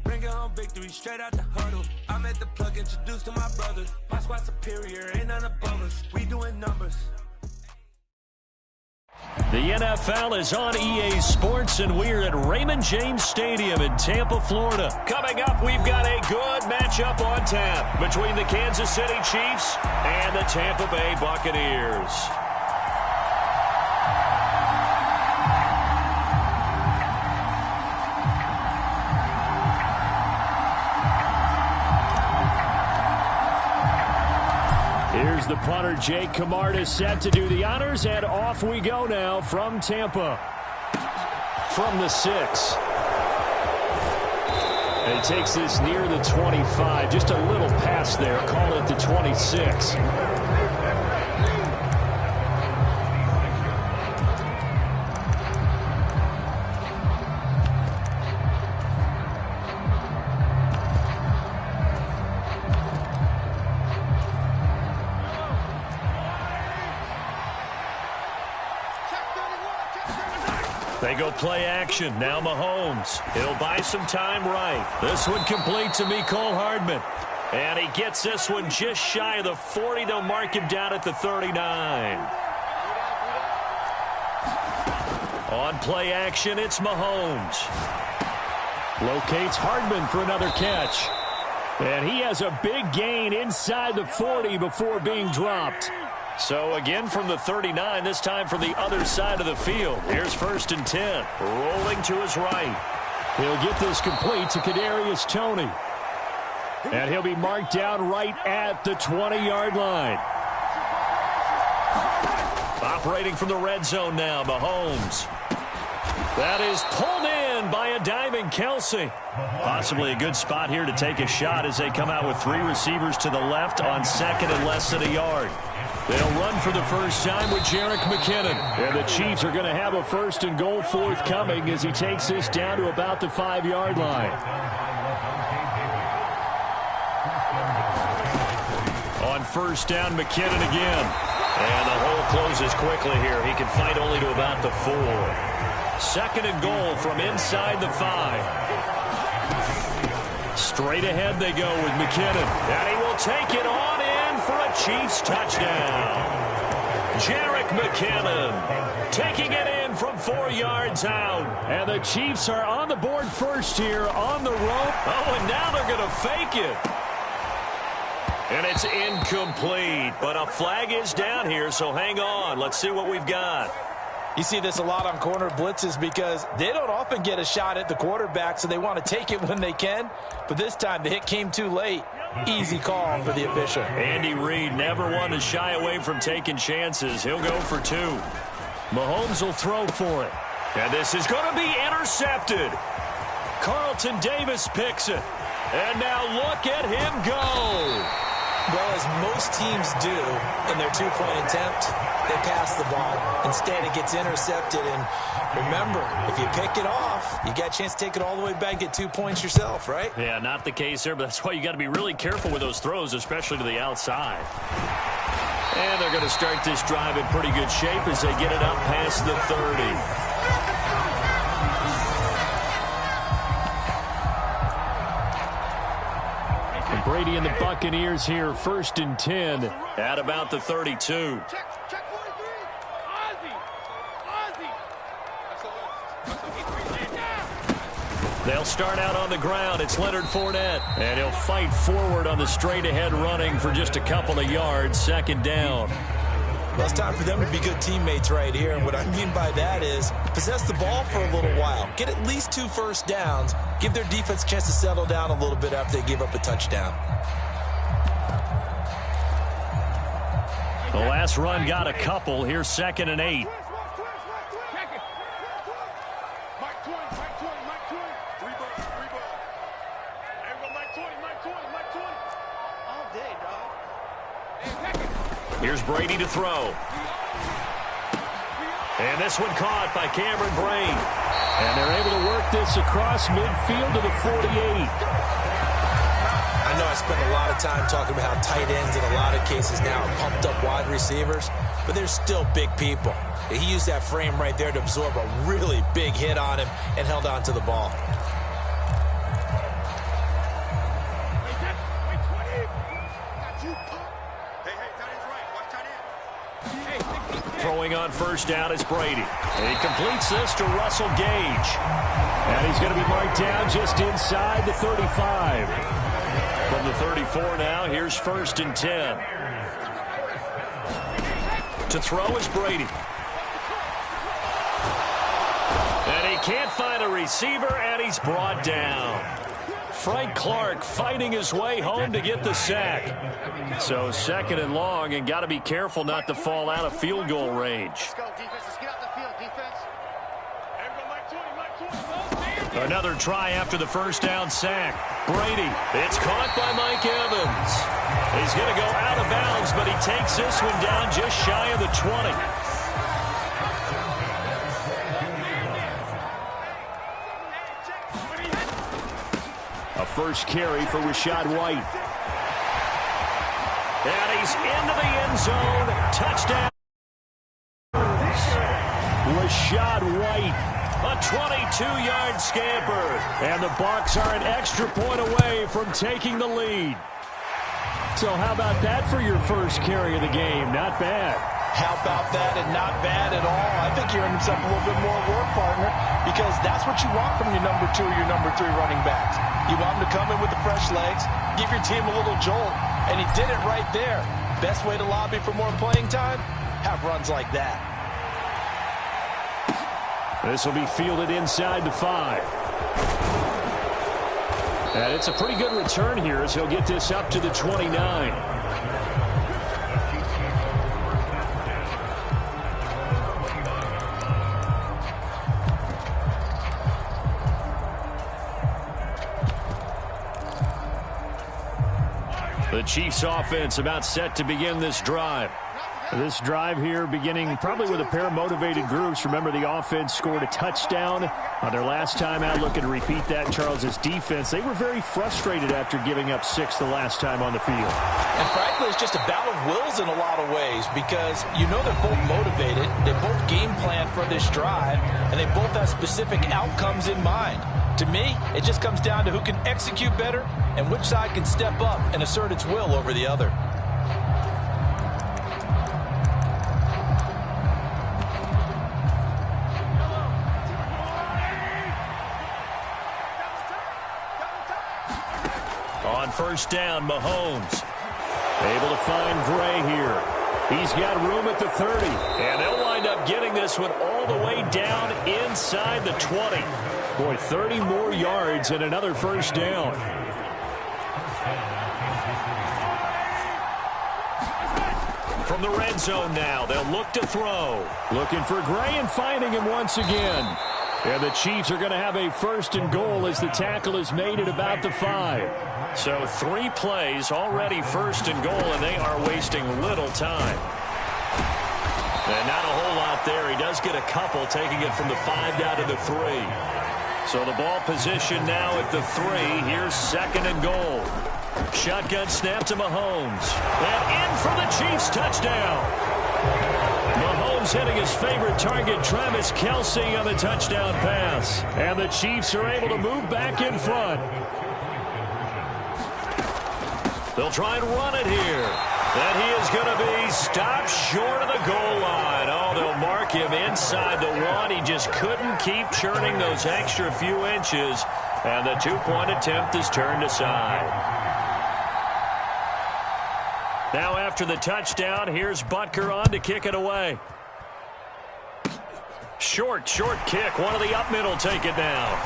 B: Bringing home victory straight out the huddle. I'm at the plug, introduced to my brother. My squad superior, ain't none above us. We doing numbers.
C: The NFL is on EA Sports, and we're at Raymond James Stadium in Tampa, Florida. Coming up, we've got a good matchup on tap between the Kansas City Chiefs and the Tampa Bay Buccaneers. Here's the punter, Jake Camarda, set to do the honors, and off we go now from Tampa. From the 6. And he takes this near the 25, just a little pass there, call it the 26. They go play action. Now Mahomes. He'll buy some time right. This one complete to Mecole Hardman. And he gets this one just shy of the 40. They'll mark him down at the 39. On play action, it's Mahomes. Locates Hardman for another catch. And he has a big gain inside the 40 before being dropped. So again from the 39, this time from the other side of the field. Here's 1st and 10. Rolling to his right. He'll get this complete to Kadarius Toney. And he'll be marked down right at the 20-yard line. Operating from the red zone now, Mahomes. That is pulled in by a diving Kelsey. Possibly a good spot here to take a shot as they come out with 3 receivers to the left on 2nd and less than a yard. They'll run for the first time with Jerick McKinnon. And the Chiefs are going to have a 1st and goal forthcoming as he takes this down to about the 5-yard line. On 1st down, McKinnon again. And the hole closes quickly here. He can fight only to about the 4. 2nd and goal from inside the 5. Straight ahead they go with McKinnon. And he will take it on in for a Chiefs touchdown. Jerick McKinnon taking it in from 4 yards out. And the Chiefs are on the board first here on the rope. Oh, and now they're going to fake it. And it's incomplete. But a flag is down here, so hang on. Let's see what we've got.
G: You see this a lot on corner blitzes because they don't often get a shot at the quarterback, so they want to take it when they can. But this time the hit came too late. Easy call for the official.
C: Andy Reid never one to shy away from taking chances. He'll go for 2. Mahomes will throw for it. And this is going to be intercepted. Carlton Davis picks it. And now look at him go.
D: Well, as most teams do in their two-point attempt, they pass the ball. Instead, it gets intercepted. And remember, if you pick it off, you got a chance to take it all the way back and get 2 points yourself, right?
C: Yeah, not the case there, but that's why you got to be really careful with those throws, especially to the outside. And they're going to start this drive in pretty good shape as they get it up past the 30. Brady and the Buccaneers here, 1st and 10 at about the 32.
E: Check 43. Ozzie.
C: They'll start out on the ground. It's Leonard Fournette, and he'll fight forward on the straight-ahead running for just a couple of yards. 2nd down.
D: Well, it's time for them to be good teammates right here, and what I mean by that is possess the ball for a little while, get at least 2 first downs, give their defense a chance to settle down a little bit after they give up a touchdown.
C: The last run got a couple. Here's 2nd and 8. Here's Brady to throw. And this one caught by Cameron Brain. And they're able to work this across midfield to the 48.
D: I know I spent a lot of time talking about how tight ends in a lot of cases now are pumped up wide receivers, but they're still big people. He used that frame right there to absorb a really big hit on him and held on to the ball.
C: Throwing on 1st down is Brady. And he completes this to Russell Gage. And he's going to be marked down just inside the 35. From the 34 now, here's 1st and 10. To throw is Brady. And he can't find a receiver, and he's brought down. Frank Clark fighting his way home to get the sack. So 2nd and long, and got to be careful not to fall out of field goal range.
E: Let's go, defense. Let's get out the field, defense.
C: Another try after the 1st down sack. Brady, it's caught by Mike Evans. He's going to go out of bounds, but he takes this one down just shy of the 20. A first carry for Rachaad White. And he's into the end zone. Touchdown. Rachaad White. A 22-yard scamper. And the Bucs are an extra point away from taking the lead. So how about that for your first carry of the game? Not bad.
G: How about that, and not bad at all? I think you're in himself a little bit more work, partner, because that's what you want from your number 2 or your number 3 running backs. You want them to come in with the fresh legs, give your team a little jolt, and he did it right there. Best way to lobby for more playing time? Have runs like that.
C: This will be fielded inside the 5. And it's a pretty good return here as he'll get this up to the 29. The Chiefs offense about set to begin this drive.
F: This drive here beginning probably with a pair of motivated groups. Remember, the offense scored a touchdown on their last time out. Looking to repeat that. Charles's defense, they were very frustrated after giving up 6 the last time on the field.
D: And frankly, it's just a battle of wills in a lot of ways because you know they're both motivated. They both game plan for this drive, and they both have specific outcomes in mind. To me, it just comes down to who can execute better and which side can step up and assert its will over the other.
C: On 1st down, Mahomes able to find Gray here. He's got room at the 30, and they'll wind up getting this one all the way down inside the 20. Boy, 30 more yards and another 1st down. From the red zone now, they'll look to throw. Looking for Gray and finding him once again. And the Chiefs are going to have a 1st and goal as the tackle is made at about the 5. So 3 plays already 1st and goal, and they are wasting little time. And not a whole lot there. He does get a couple, taking it from the 5 down to the 3. So the ball position now at the 3. Here's 2nd and goal. Shotgun snap to Mahomes. And in for the Chiefs touchdown. Mahomes hitting his favorite target, Travis Kelce, on the touchdown pass. And the Chiefs are able to move back in front. They'll try and run it here. And he is going to be stopped short of the goal line. Oh, they'll mark him inside the 1. He just couldn't keep churning those extra few inches. And the 2-point attempt is turned aside. Now after the touchdown, here's Butker on to kick it away. Short kick. One of the up middle take it now.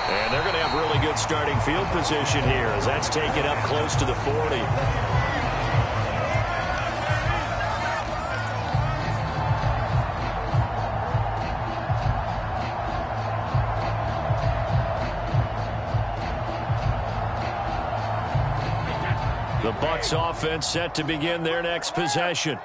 C: And they're going to have really good starting field position here as that's taken up close to the 40. The Bucs offense set to begin their next possession.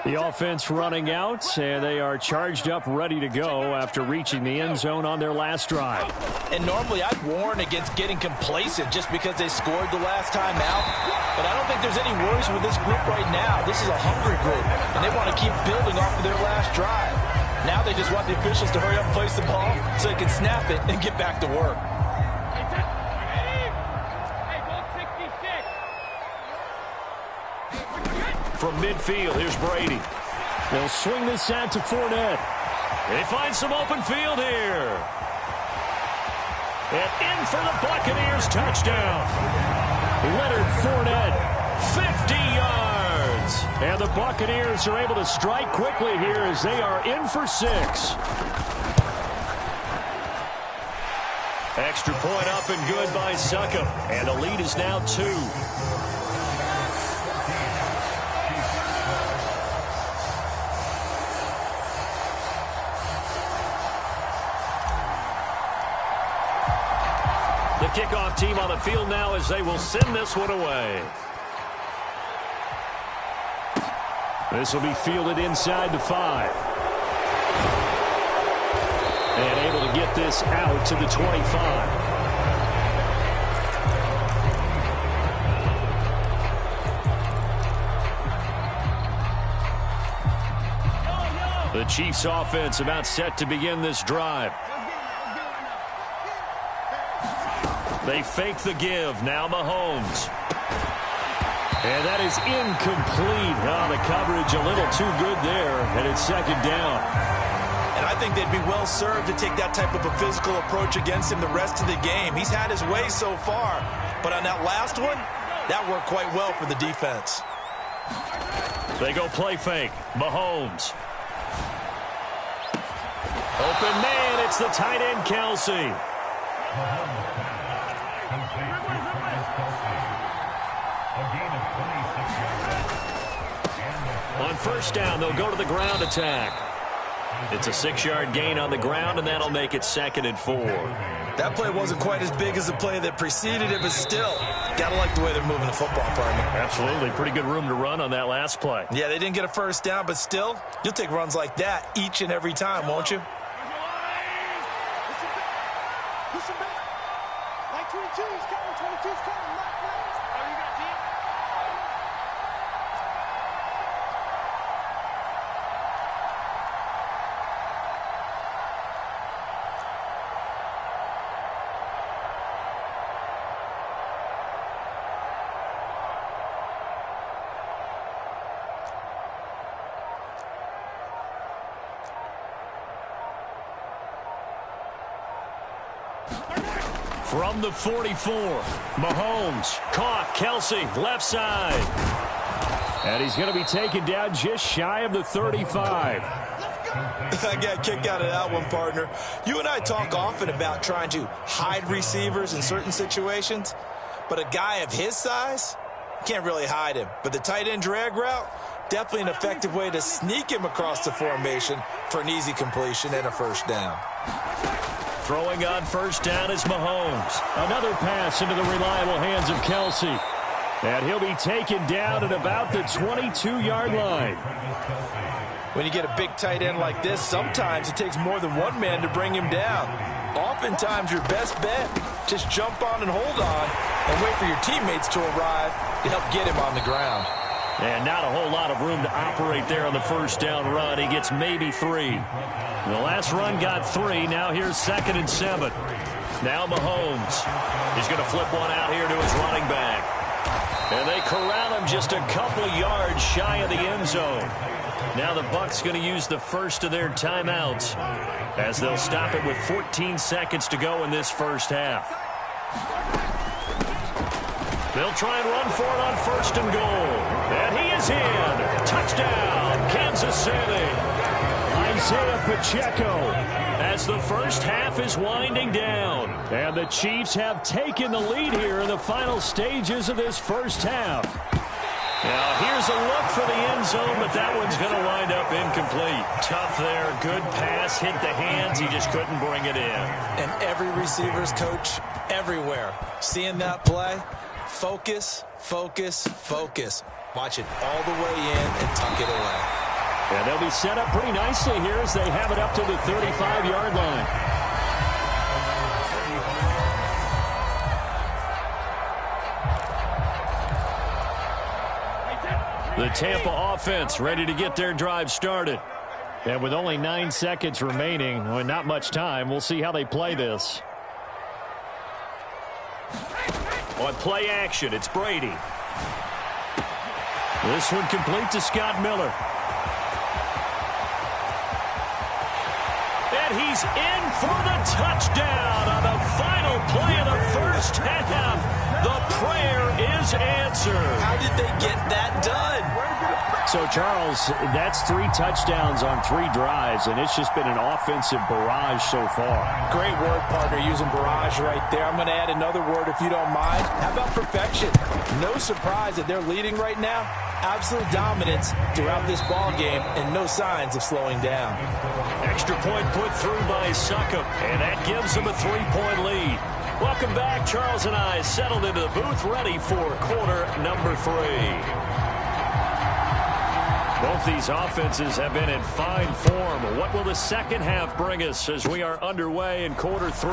C: The offense running out, and they are charged up, ready to go after reaching the end zone on their last drive.
D: And normally I'd warn against getting complacent just because they scored the last time out. But I don't think there's any worries with this group right now. This is a hungry group, and they want to keep building off of their last drive. Now they just want the officials to hurry up and place the ball so they can snap it and get back to work.
C: From midfield, here's Brady. They'll swing this out to Fournette. They find some open field here. And in for the Buccaneers touchdown. Leonard Fournette, 50 yards. And the Buccaneers are able to strike quickly here as they are in for 6. Extra point up and good by Succop. And the lead is now 2. Kickoff team on the field now as they will send this one away. This will be fielded inside the 5. And able to get this out to the 25. The Chiefs offense about set to begin this drive. They fake the give. Now Mahomes. And that is incomplete. Oh, the coverage a little too good there, and it's 2nd down.
D: And I think they'd be well served to take that type of a physical approach against him the rest of the game. He's had his way so far, but on that last one, that worked quite well for the defense.
C: They go play fake. Mahomes. Open man. It's the tight end, Kelce. On 1st down, they'll go to the ground attack. It's a 6-yard gain on the ground, and that'll make it 2nd and 4.
D: That play wasn't quite as big as the play that preceded it, but still, gotta like the way they're moving the football, partner.
C: Absolutely. Pretty good room to run on that last play.
D: Yeah, they didn't get a 1st down, but still, you'll take runs like that each and every time, won't you?
C: From the 44, Mahomes caught. Kelce, left side. And he's going to be taken down just shy of the 35.
D: I got a kick out of that one, partner. You and I talk often about trying to hide receivers in certain situations, but a guy of his size, can't really hide him. But the tight end drag route,
G: Definitely an effective way to sneak him across the formation for an easy completion and a first down.
C: Throwing on first down is Mahomes. Another pass into the reliable hands of Kelsey. And he'll be taken down at about the 22-yard line.
G: When you get a big tight end like this, sometimes it takes more than one man to bring him down. Oftentimes, your best bet, just jump on and hold on and wait for your teammates to arrive to help get him on the ground.
C: And not a whole lot of room to operate there on the first down run. He gets maybe 3. The last run got 3. Now here's 2nd and 7. Now Mahomes. He's going to flip one out here to his running back. And they corral him just a couple yards shy of the end zone. Now the Bucs going to use the first of their timeouts as they'll stop it with 14 seconds to go in this first half. They'll try and run for it on 1st and goal. And he is in. Touchdown, Kansas City. Isaiah Pacheco as the first half is winding down. And the Chiefs have taken the lead here in the final stages of this first half. Now, here's a look for the end zone, but that one's going to wind up incomplete. Tough there. Good pass. Hit the hands. He just couldn't bring it in.
G: And every receiver's coach everywhere. Seeing that play, focus, focus, focus. Watch it all the way in and tuck it away.
C: And they'll be set up pretty nicely here as they have it up to the 35-yard line. The Tampa offense ready to get their drive started. And with only 9 seconds remaining, well, not much time, we'll see how they play this. On play action, it's Brady. This one complete to Scott Miller. And he's in for the touchdown on the final play of the first half. The prayer is answered.
G: How did they get that done?
C: So, Charles, that's 3 touchdowns on 3 drives, and it's just been an offensive barrage so far.
G: Great word, partner, using barrage right there. I'm going to add another word if you don't mind. How about perfection? No surprise that they're leading right now. Absolute dominance throughout this ball game and no signs of slowing down.
C: Extra point put through by Succop, and that gives them a 3-point lead. Welcome back. Charles and I settled into the booth ready for quarter number 3. Both these offenses have been in fine form. What will the second half bring us as we are underway in quarter 3?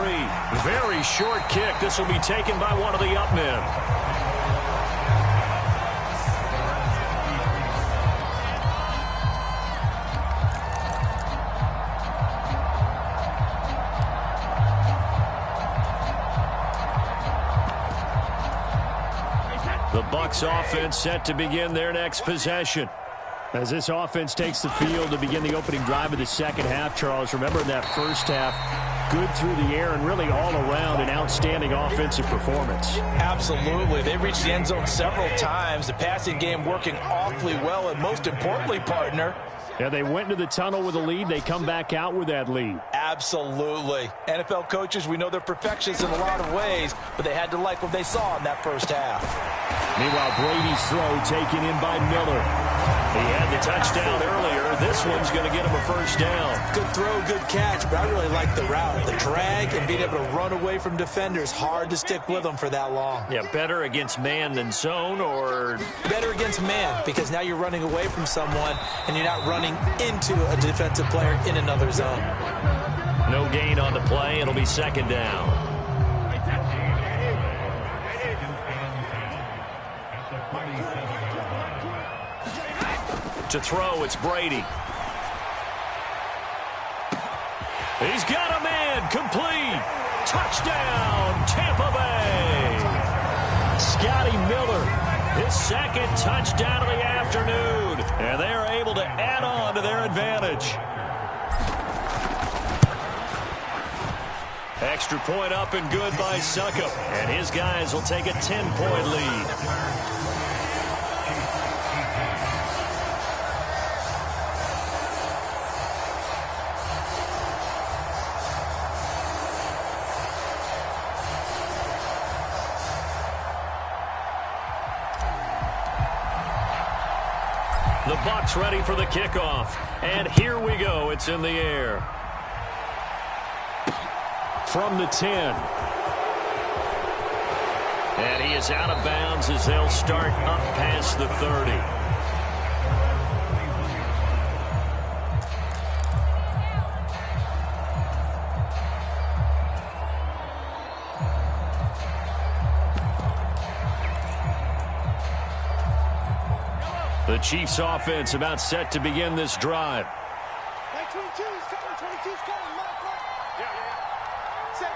C: Very short kick. This will be taken by one of the up men. The Bucs offense set to begin their next possession. As this offense takes the field to begin the opening drive of the second half, Charles, remember in that first half, good through the air and really all around an outstanding offensive performance.
G: Absolutely. They reached the end zone several times. The passing game working awfully well, and most importantly, partner,
C: yeah, they went into the tunnel with a lead. They come back out with that lead.
G: Absolutely. NFL coaches, we know they're perfectionists in a lot of ways, but they had to like what they saw in that first half.
C: Meanwhile, Brady's throw taken in by Miller. He had the touchdown earlier. This one's going to get him a first down.
G: Good throw, good catch, but I really like the route. The drag and being able to run away from defenders. Hard to stick with them for that long.
C: Yeah, better against man than zone, or?
G: Better against man, because now you're running away from someone and you're not running into a defensive player in another zone.
C: No gain on the play. It'll be second down. To throw, it's Brady. He's got a man, complete. Touchdown, Tampa Bay. Scotty Miller, his second touchdown of the afternoon. And they are able to add on to their advantage. Extra point up and good by Succop. And his guys will take a 10-point lead. The Bucs ready for the kickoff. And here we go. It's in the air. From the 10. And he is out of bounds as they'll start up past the 30. The Chiefs offense about set to begin this drive.
E: 22 is coming, 22 is coming, Mark. Set,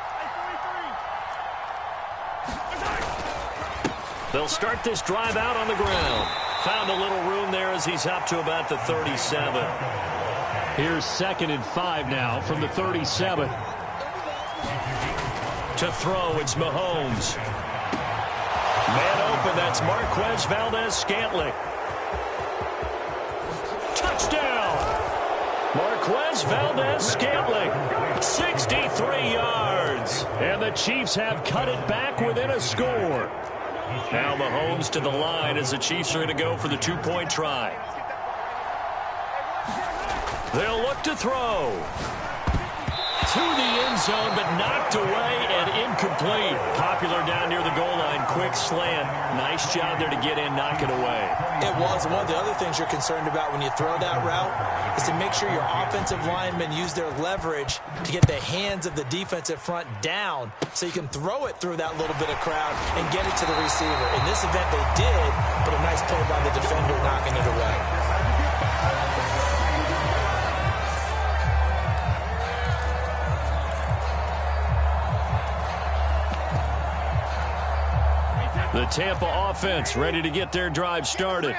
E: 43.
C: They'll start this drive out on the ground. Found a little room there as he's up to about the 37.
F: Here's 2nd and 5 now from the 37.
C: To throw, it's Mahomes. Man open, that's Marquez Valdez-Scantling. Touchdown! Marquez Valdez-Scantling, 63 yards.
F: And the Chiefs have cut it back within a score.
C: Now Mahomes to the line as the Chiefs are going to go for the 2-point try. They'll look to throw. To the end zone, but knocked away and incomplete. Popular down near the goal line. Quick slant. Nice job there to get in, knock it away.
D: It was. One of the other things you're concerned about when you throw that route is to make sure your offensive linemen use their leverage to get the hands of the defensive front down so you can throw it through that little bit of crowd and get it to the receiver. In this event, they did, but a nice play by the defender knocking it away.
C: The Tampa offense ready to get their drive started.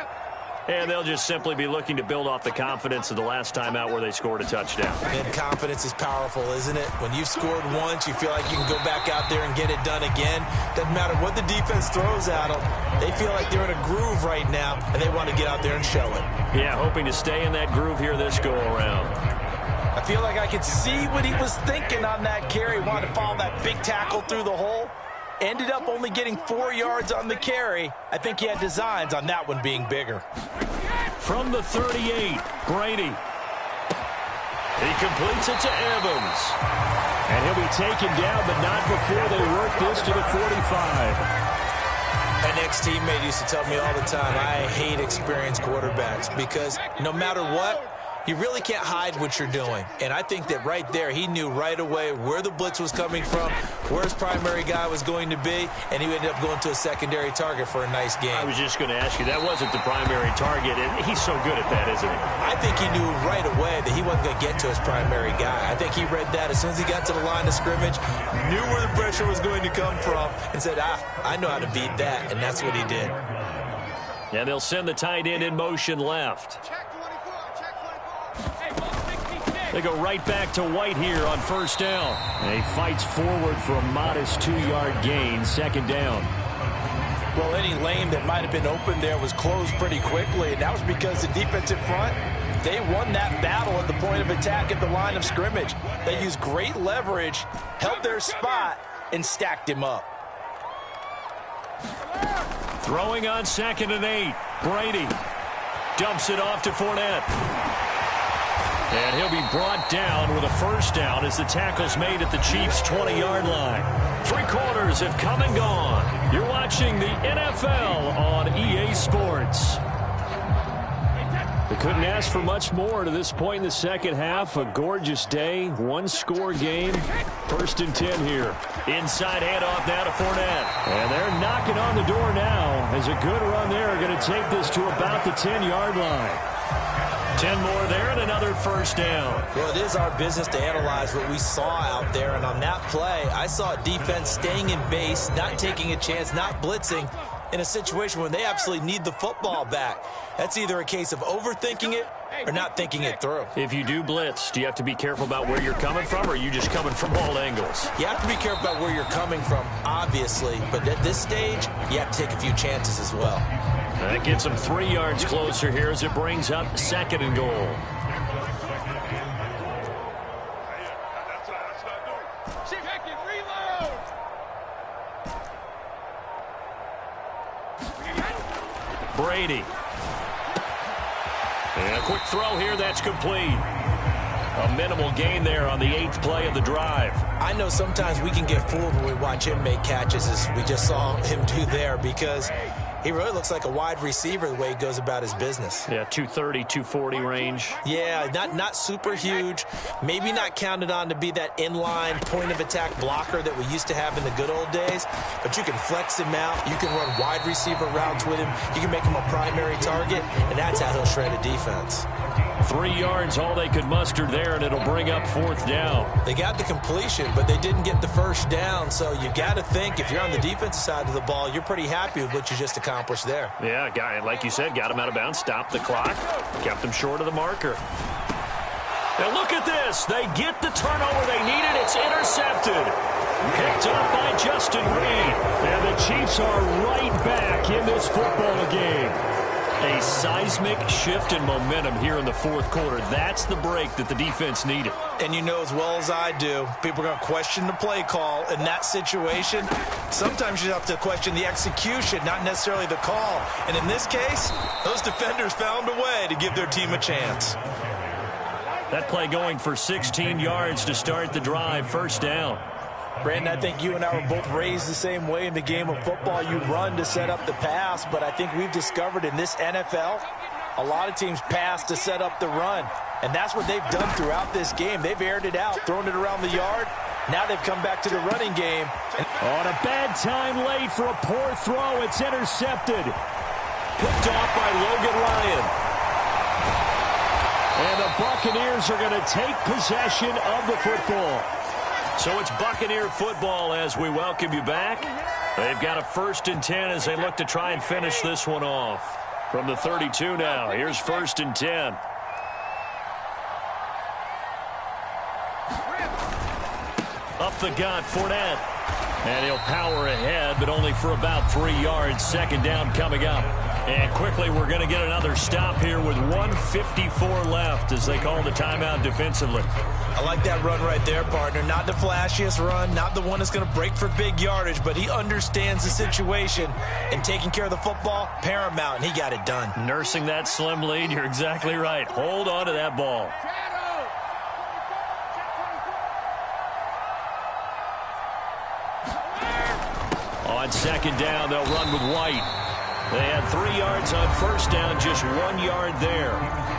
C: And they'll just simply be looking to build off the confidence of the last time out where they scored a touchdown.
D: And confidence is powerful, isn't it? When you've scored once, you feel like you can go back out there and get it done again. Doesn't matter what the defense throws at them. They feel like they're in a groove right now, and they want to get out there and show it.
C: Yeah, hoping to stay in that groove here this go-around.
D: I feel like I could see what he was thinking on that carry. Wanted to follow that big tackle through the hole. Ended up only getting 4 yards on the carry. I think he had designs on that one being bigger.
C: From the 38, Brady. He completes it to Evans.
F: And he'll be taken down, but not before they work this to the 45.
D: An ex-teammate used to tell me all the time, I hate experienced quarterbacks because no matter what, you really can't hide what you're doing. And I think that right there, he knew right away where the blitz was coming from, where his primary guy was going to be, and he ended up going to a secondary target for a nice game.
C: I was just going to ask you, that wasn't the primary target, and he's so good at that, isn't he?
D: I think he knew right away that he wasn't going to get to his primary guy. I think he read that as soon as he got to the line of scrimmage, knew where the pressure was going to come from, and said, I know how to beat that, and that's what he did.
C: And they'll send the tight end in motion left. They go right back to White here on first down.
F: And he fights forward for a modest 2-yard gain, 2nd down.
G: Well, any lane that might have been open there was closed pretty quickly, and that was because the defensive front, they won that battle at the point of attack at the line of scrimmage. They used great leverage, held their spot, and stacked him up.
C: Throwing on 2nd and 8. Brady dumps it off to Fournette. And he'll be brought down with a first down as the tackle's made at the Chiefs' 20-yard line. 3 quarters have come and gone. You're watching the NFL on EA Sports.
F: They couldn't ask for much more to this point in the second half. A gorgeous day, 1-score game. 1st and 10 here.
C: Inside handoff now to Fournette.
F: And they're knocking on the door now as a good run there are going to take this to about the 10-yard line.
C: 10 more there and another first down.
D: Well, it is our business to analyze what we saw out there. And on that play, I saw defense staying in base, not taking a chance, not blitzing in a situation when they absolutely need the football back. That's either a case of overthinking it or not thinking it through.
C: If you do blitz, do you have to be careful about where you're coming from, or are you just coming from all angles?
D: You have to be careful about where you're coming from, obviously. But at this stage, you have to take a few chances as well.
C: That gets them 3 yards closer here as it brings up 2nd and goal. Brady. And a quick throw here, that's complete. A minimal gain there on the 8th play of the drive.
D: I know sometimes we can get fooled when we watch him make catches, as we just saw him do there, because he really looks like a wide receiver the way he goes about his business.
C: Yeah, 230, 240 range.
D: Yeah, not super huge. Maybe not counted on to be that inline point-of-attack blocker that we used to have in the good old days. But you can flex him out. You can run wide receiver routes with him. You can make him a primary target, and that's how he'll shred a defense.
C: 3 yards, all they could muster there, and it'll bring up 4th down.
D: They got the completion, but they didn't get the first down. So you got to think, if you're on the defensive side of the ball, you're pretty happy with what you just accomplished there.
C: Yeah, guy, like you said, got him out of bounds, stopped the clock, kept him short of the marker. And look at this. They get the turnover they needed. It's intercepted. Picked up by Justin Reed.
F: And the Chiefs are right back in this football game.
C: A seismic shift in momentum here in the 4th quarter. That's the break that the defense needed.
D: And you know as well as I do, people are going to question the play call in that situation. Sometimes you have to question the execution, not necessarily the call. And in this case, those defenders found a way to give their team a chance.
C: That play going for 16 yards to start the drive, 1st down.
G: Brandon, I think you and I were both raised the same way in the game of football. You run to set up the pass, but I think we've discovered in this NFL, a lot of teams pass to set up the run. And that's what they've done throughout this game. They've aired it out, thrown it around the yard. Now they've come back to the running game.
F: On a bad time late for a poor throw. It's intercepted.
C: Picked off by Logan Ryan.
F: And the Buccaneers are going to take possession of the football.
C: So it's Buccaneer football as we welcome you back. They've got a 1st and 10 as they look to try and finish this one off. From the 32 now, here's 1st and 10. Up the gut, Fournette. And he'll power ahead, but only for about 3 yards. 2nd down coming up. And quickly, we're going to get another stop here with 1:54 left as they call the timeout defensively.
D: I like that run right there, partner. Not the flashiest run, not the one that's going to break for big yardage, but he understands the situation, and taking care of the football, paramount, and he got it done.
C: Nursing that slim lead, you're exactly right. Hold on to that ball. On 2nd down, they'll run with White. They had 3 yards on 1st down, just 1 yard there.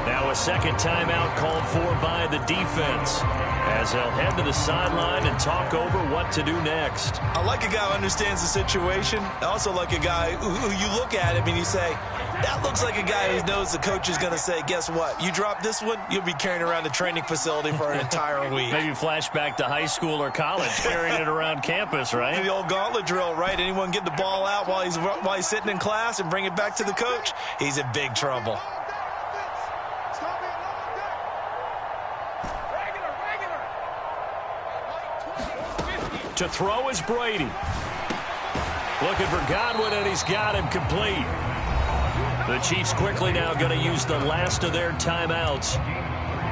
C: Now a 2nd timeout called for by the defense as they'll head to the sideline and talk over what to do next.
D: I like a guy who understands the situation. I also like a guy who you look at him and you say, that looks like a guy who knows the coach is going to say, guess what? You drop this one, you'll be carrying around the training facility for an entire week.
C: Maybe flashback to high school or college, carrying it around campus, right?
D: The old gauntlet drill, right? Anyone get the ball out while he's sitting in class and bring it back to the coach? He's in big trouble.
C: To throw is Brady. Looking for Godwin, and he's got him complete. The Chiefs quickly now going to use the last of their timeouts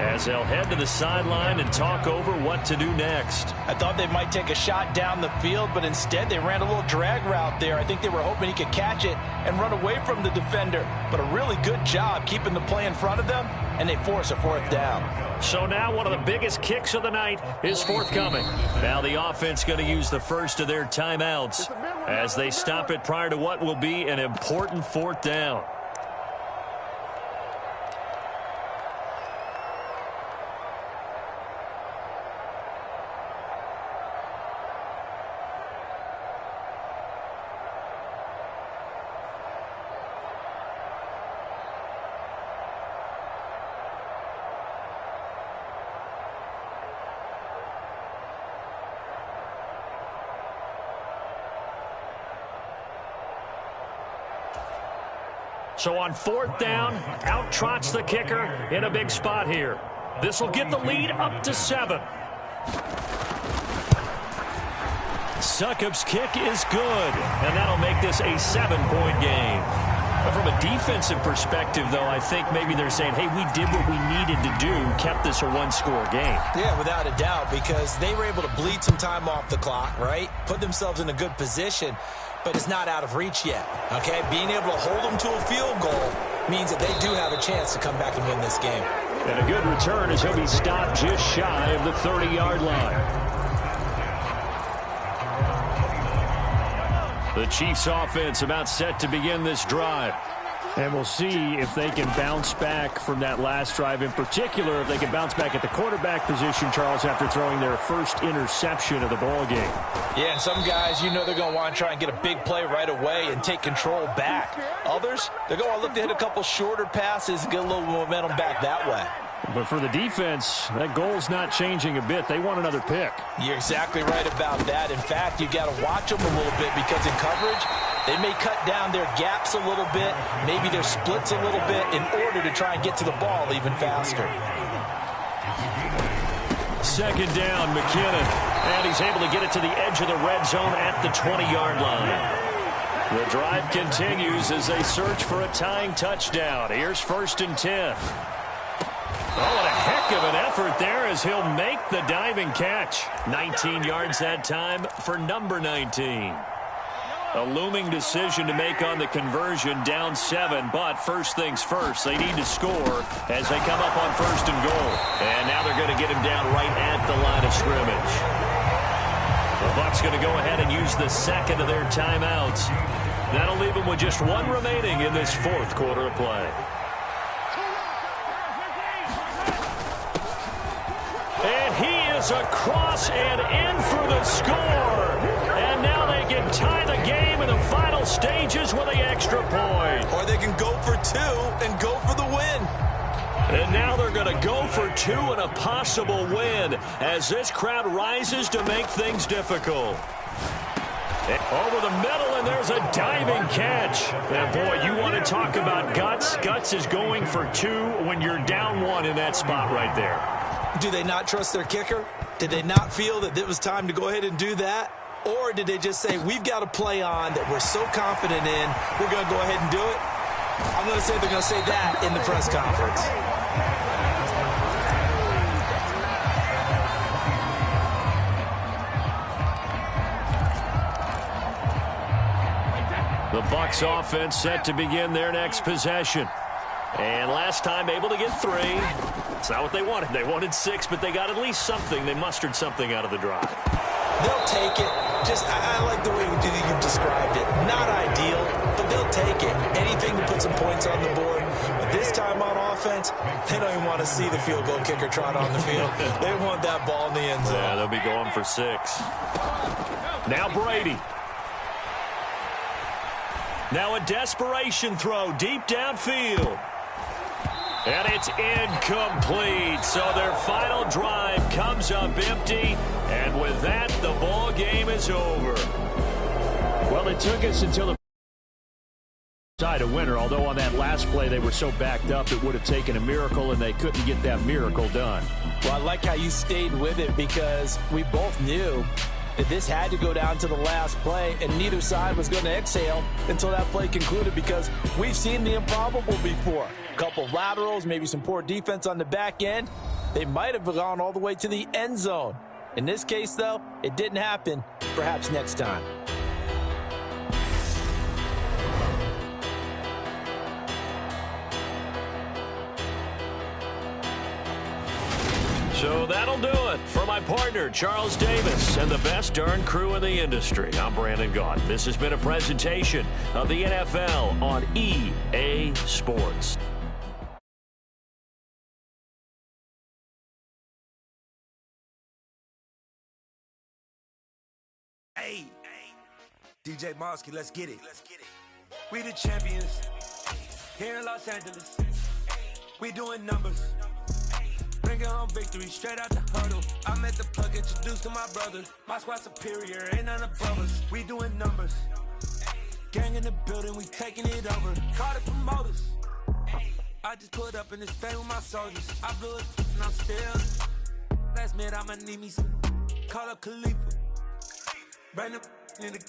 C: as they'll head to the sideline and talk over what to do next.
G: I thought they might take a shot down the field, but instead they ran a little drag route there. I think they were hoping he could catch it and run away from the defender. But a really good job keeping the play in front of them, and they force a 4th down.
C: So now one of the biggest kicks of the night is forthcoming. Now the offense going to use the first of their timeouts as they stop it prior to what will be an important 4th down. So on 4th down, out trots the kicker in a big spot here. This will get the lead up to 7. Succop's kick is good, and that'll make this a 7-point game. But from a defensive perspective, though, I think maybe they're saying, hey, we did what we needed to do, kept this a 1-score game.
D: Yeah, without a doubt, because they were able to bleed some time off the clock, right? Put themselves in a good position, but it's not out of reach yet, okay? Being able to hold them to a field goal
G: means that they do have a chance to come back and win this game.
C: And a good return as he'll be stopped just shy of the 30-yard line. The Chiefs offense about set to begin this drive.
F: And we'll see if they can bounce back from that last drive. In particular, if they can bounce back at the quarterback position, Charles, after throwing their first interception of the ball game.
G: Yeah, and some guys, they're going to want to try and get a big play right away and take control back. Others, they're going to look to hit a couple shorter passes and get a little momentum back that way.
F: But for the defense, that goal's not changing a bit. They want another pick.
G: You're exactly right about that. In fact, you got to watch them a little bit because in coverage, they may cut down their gaps a little bit, maybe their splits a little bit in order to try and get to the ball even faster.
C: Second down, McKinnon. And he's able to get it to the edge of the red zone at the 20-yard line. The drive continues as they search for a tying touchdown. Here's 1st and 10. Oh, and a heck of an effort there as he'll make the diving catch. 19 yards that time for number 19. A looming decision to make on the conversion, down 7, but first things first, they need to score as they come up on 1st and goal. And now they're going to get him down right at the line of scrimmage. The Bucs going to go ahead and use the second of their timeouts. That'll leave them with just one remaining in this 4th quarter of play. And he is across and in for the score. And now they can tie the game in the final stages with the extra point.
D: Or they can go for 2 and go for the win.
C: And now they're going to go for 2 and a possible win as this crowd rises to make things difficult. Over the middle, and there's a diving catch. And boy, you want to talk about guts. Guts is going for 2 when you're down 1 in that spot right there.
G: Do they not trust their kicker? Did they not feel that it was time to go ahead and do that? Or did they just say, we've got a play on that we're so confident in, we're going to go ahead and do it? I'm going to say they're going to say that in the press conference.
C: The Bucs offense set to begin their next possession. And last time able to get 3. It's not what they wanted. They wanted 6, but they got at least something. They mustered something out of the drive.
G: They'll take it. I like the way you described it. Not ideal, but they'll take it. Anything to put some points on the board. But this time on offense, they don't even want to see the field goal kicker trot on the field. They want that ball in the end zone.
C: Yeah, they'll be going for 6. Now Brady. Now a desperation throw deep downfield. And it's incomplete. So their final drive comes up empty. And with that, the ball game is over.
F: Well, it took us until the side a winner, although on that last play they were so backed up it would have taken a miracle, and they couldn't get that miracle done.
G: Well, I like how you stayed with it because we both knew that this had to go down to the last play, and neither side was going to exhale until that play concluded because we've seen the improbable before. A couple laterals, maybe some poor defense on the back end. They might have gone all the way to the end zone. In this case, though, it didn't happen. Perhaps next time.
C: So that'll do it for my partner, Charles Davis, and the best darn crew in the industry. I'm Brandon Gaudin. This has been a presentation of the NFL on EA Sports.
B: Hey, DJ Mosky, let's get it. We the champions here in Los Angeles. We doing numbers. Bringing home victory straight out the huddle. I'm at the plug, introduced to my brother. My squad superior, ain't none above us. We doing numbers. Gang in the building, we taking it over. Call the promoters. I just put up in this thing with my soldiers. I blew it and I'm still. Last minute, I'ma need me some. Call up Khalifa. Bring the in the.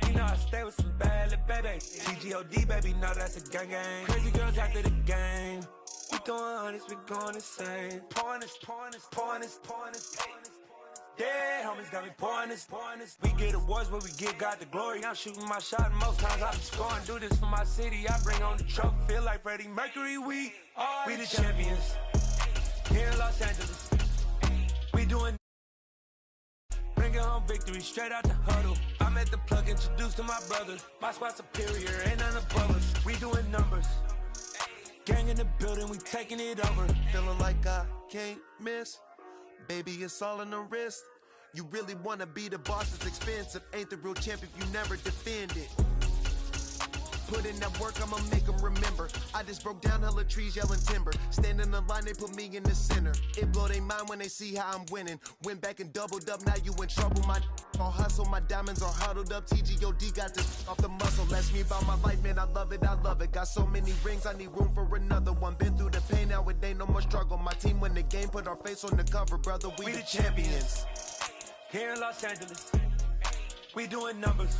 B: You know I stay with some bad little baby. TGOD, baby, know that's a gang gang. Crazy girls after the game. We doing honest, we going insane. Pointers. Dead homies got me pouring this. We get awards, but we give God the glory. I'm shooting my shot, and most times I be scoring. Do this for my city, I bring on the trophy. Feel like Freddie Mercury, we the champions. Here in Los Angeles, we doing. Bringing home victory straight out the huddle. I'm at the plug, introduced to my brother. My squad superior, ain't none above us. We doing numbers. Gang in the building, we taking it over.
A: Feeling like I can't miss. Baby, it's all in the wrist. You really wanna be the boss, it's expensive. Ain't the real champ if you never defend it. Put in that work, I'ma make them remember. I just broke down hella trees, yelling timber. Stand in the line, they put me in the center. It blow their mind when they see how I'm winning. Went back and doubled up, now you in trouble. My all hustle, my diamonds are huddled up. TGOD got this off the muscle. Ask me about my life, man, I love it. Got so many rings, I need room for another one. Been through the pain, now it ain't no more struggle. My team win the game, put our face on the cover, brother. We the champions.
B: Here in Los Angeles, we doing numbers.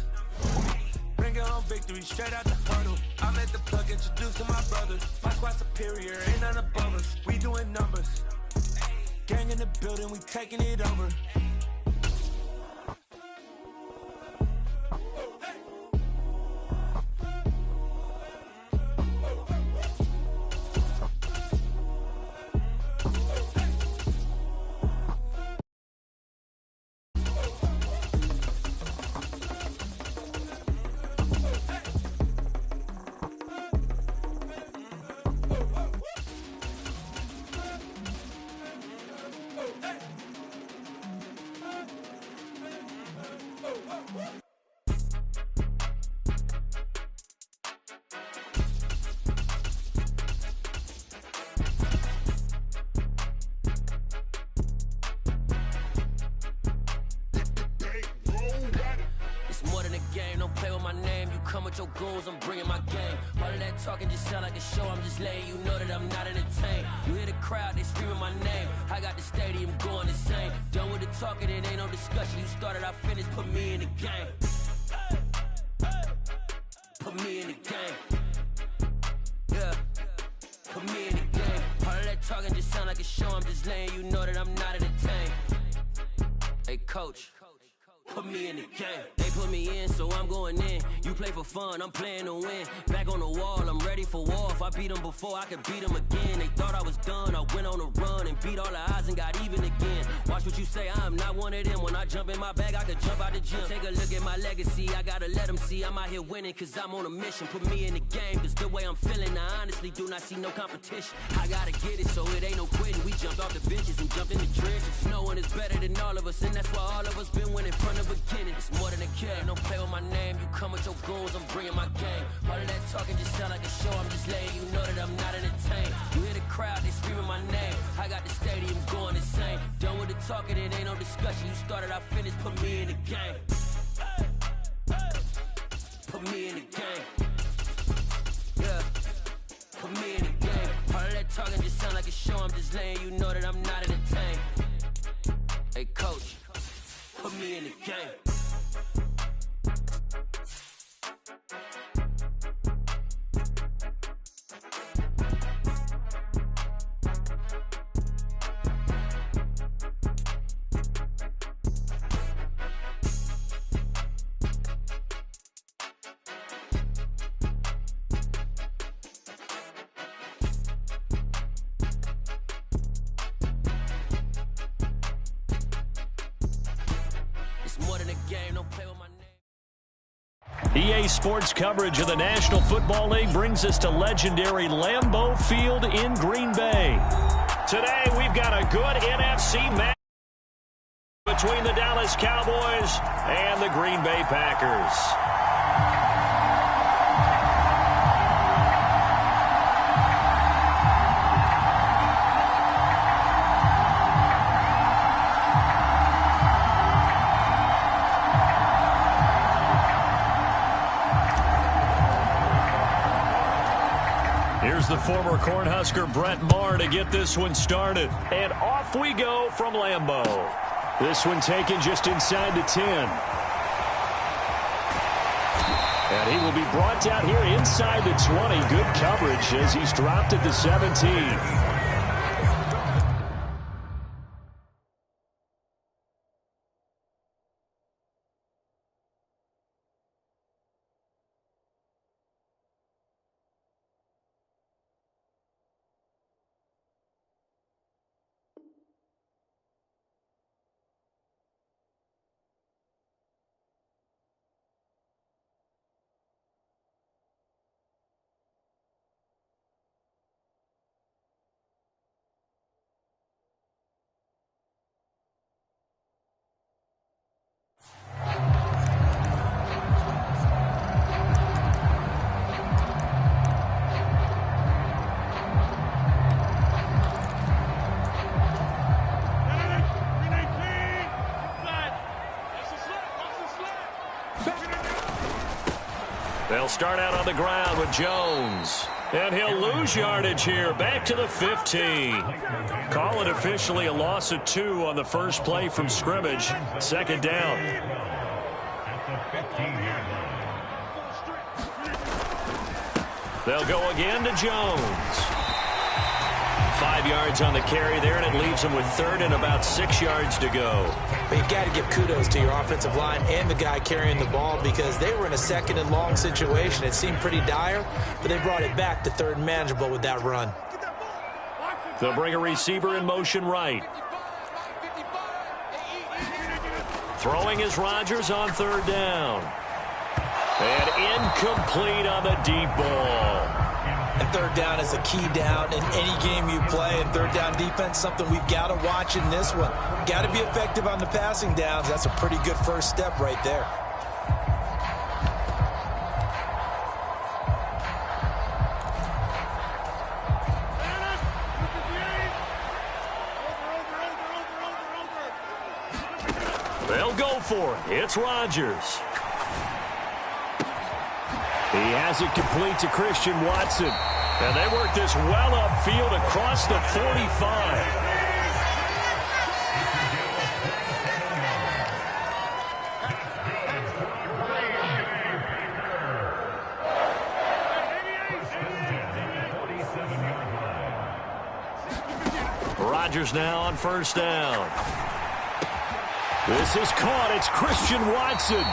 B: Bringing home victory straight out the huddle. I'm at the plug, introduced to my brother. My squad superior, ain't none above us. We doing numbers. Gang in the building, we taking it over.
J: Your goals, I'm bringing my game. All of that talking just sound like a show. I'm just letting you know that I'm not entertained. You hear the crowd, they screaming my name. I got the stadium going insane. Done with the talking, it ain't no discussion. You started, I finished, put me in the game. Put me in the game. Yeah, put me in the game. All of that talking just sound like a show. I'm just letting you know that I'm not entertained. Hey, coach. Put me in the game. They put me in, so I'm going in. You play for fun, I'm playing to win. Back on the wall, I'm ready for war. If I beat them before, I could beat them again. They thought I was done, I went on a run and beat all the odds and got even again. Watch what you say, I'm not one of them. When I jump in my bag, I could jump out the gym. Take a look at my legacy, I gotta let them see I'm out here winning, cause I'm on a mission. Put me in the game, cause the way I'm feeling, I honestly do not see no competition. I gotta get it, so it ain't no quitting. We jumped off the benches and jumped in the trenches. No one is better than all of us, and that's why all of us been winning from the beginning. It's more than a kill, don't play with my name. You come with your goons, I'm bringing my game. All of that talking just sound like a show. I'm just letting you know that I'm not entertained. You hear the crowd, they screaming my name. I got the stadium going insane. Done with the talking, it ain't no discussion. You started, I finished, put me in the game. Put me in the game. Yeah, put me in the game. All of that talking just sound like a show. I'm just letting you know that I'm not entertained. Hey, coach, put me in the game.
C: EA Sports coverage of the National Football League brings us to legendary Lambeau Field in Green Bay. Today, we've got a good NFC match between the Dallas Cowboys and the Green Bay Packers. Here's the former Cornhusker Brett Maher to get this one started. And off we go from Lambeau. This one taken just inside the 10. And he will be brought down here inside the 20. Good coverage as he's dropped at the 17. They'll start out on the ground with Jones. And he'll lose yardage here. Back to the 15. Call it officially a loss of 2 on the first play from scrimmage. Second down. They'll go again to Jones. 5 yards on the carry there, and it leaves them with third and about 6 yards to go.
D: But you got to give kudos to your offensive line and the guy carrying the ball because they were in a second and long situation. It seemed pretty dire, but they brought it back to third and manageable with that run.
C: They'll bring a receiver in motion right. Throwing is Rodgers on third down. And incomplete on the deep ball.
D: And third down is a key down in any game you play. And third down defense, something we've got to watch in this one. Got to be effective on the passing downs. That's a pretty good first step right there.
C: They'll go for it. It's Rodgers. He has it complete to Christian Watson. And they work this well upfield across the 45. Rodgers now on first down. This is caught. It's Christian Watson.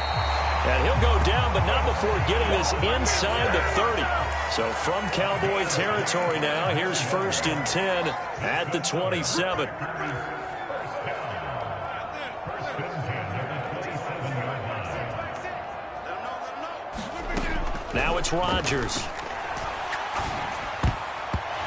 C: And he'll go down, but not before getting this inside the 30. So from Cowboy territory now, here's first and 10 at the 27. Now it's Rodgers.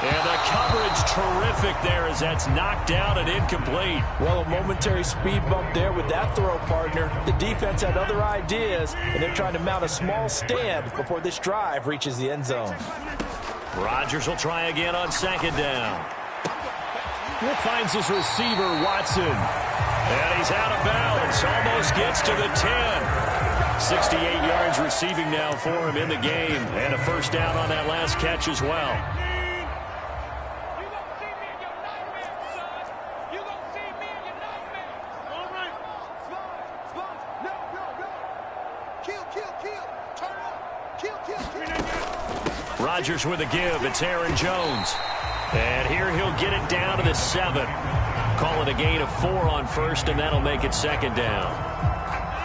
C: And the coverage terrific there as that's knocked down and incomplete.
G: Well, a momentary speed bump there with that throw, partner. The defense had other ideas, and they're trying to mount a small stand before this drive reaches the end zone.
C: Rodgers will try again on second down. He finds his receiver, Watson. And he's out of bounds. Almost gets to the 10. 68 yards receiving now for him in the game. And a first down on that last catch as well. Rodgers with a give. It's Aaron Jones. And here he'll get it down to the 7. Call it a gain of 4 on first, and that'll make it second down.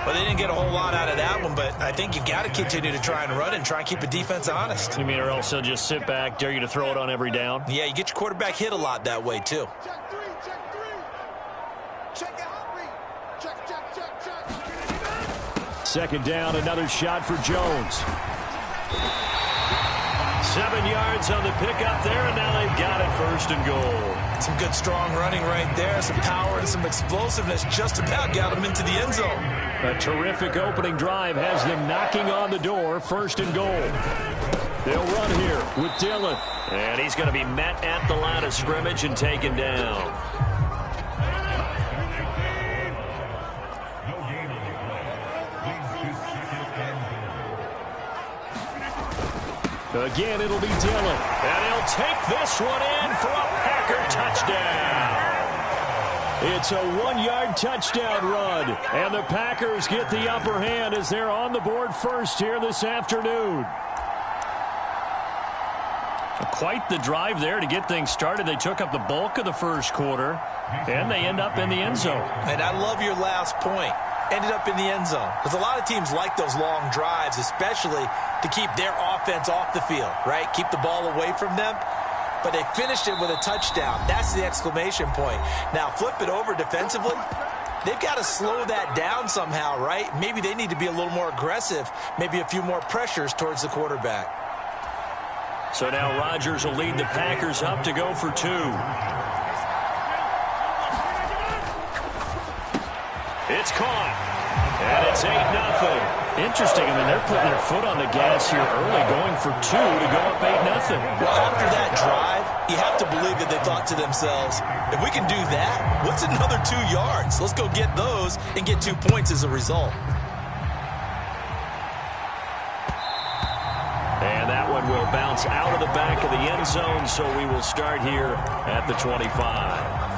D: Well, they didn't get a whole lot out of that one, but I think you've got to continue to try and run and try and keep the defense honest.
C: You mean or else they'll just sit back, dare you to throw it on every down?
D: Yeah, you get your quarterback hit a lot that way, too.
E: Check 3, check 3. Check it out, check.
C: Second down, another shot for Jones. 7 yards on the pickup there, and now they've got it first and goal.
D: Some good, strong running right there. Some power and some explosiveness just about got them into the end zone.
C: A terrific opening drive has them knocking on the door, first and goal. They'll run here with Dillon. And he's going to be met at the line of scrimmage and taken down. Again, it'll be Dillon. And he'll take this one in for a Packer touchdown. It's a 1-yard touchdown run. And the Packers get the upper hand as they're on the board first here this afternoon. Quite the drive there to get things started. They took up the bulk of the first quarter, and they end up in the end zone.
D: And I love your last point. Ended up in the end zone. Because a lot of teams like those long drives, especially to keep their offense off the field, right? Keep the ball away from them. But they finished it with a touchdown. That's the exclamation point. Now, flip it over defensively. They've got to slow that down somehow, right? Maybe they need to be a little more aggressive. Maybe a few more pressures towards the quarterback.
C: So now Rodgers will lead the Packers up to go for 2. It's caught. And it's 8-0. Interesting. I mean, they're putting their foot on the gas here early, going for 2 to go up 8-0.
D: Well, after that drive, you have to believe that they thought to themselves, if we can do that, what's another 2 yards? Let's go get those and get 2 points as a result.
C: will bounce out of the back of the end zone, so we will start here at the 25.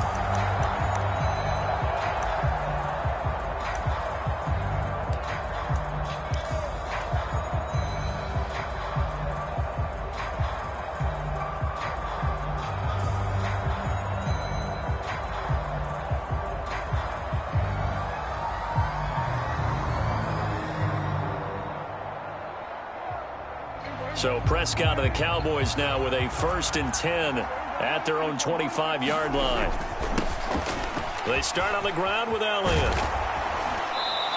C: So Prescott of the Cowboys now with a 1st and 10 at their own 25-yard line. They start on the ground with Elliott.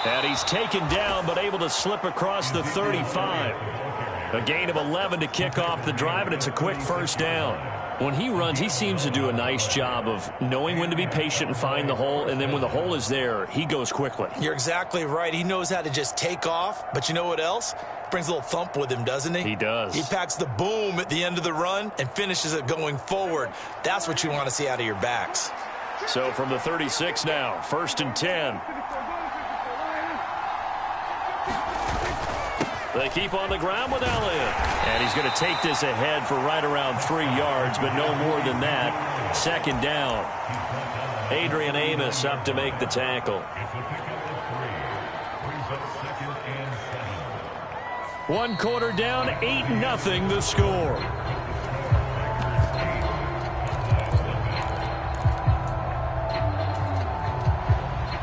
C: And he's taken down but able to slip across the 35. A gain of 11 to kick off the drive, and it's a quick 1st down. When he runs, he seems to do a nice job of knowing when to be patient and find the hole, and then when the hole is there, he goes quickly.
D: You're exactly right. He knows how to just take off, but you know what else? Brings a little thump with him, doesn't he?
C: He does.
D: He packs the boom at the end of the run and finishes it going forward. That's what you want to see out of your backs.
C: So from the 36 now, 1st and 10. They keep on the ground with Elliott. And he's going to take this ahead for right around 3 yards, but no more than that. 2nd down. Adrian Amos up to make the tackle. 1 quarter down, 8-0 the score.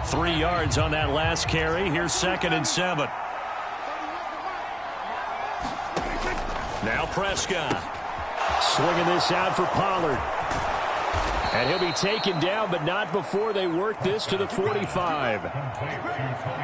C: Three yards on that last carry. Here's 2nd and 7. Now Prescott. Swinging this out for Pollard. And he'll be taken down, but not before they work this to the 45.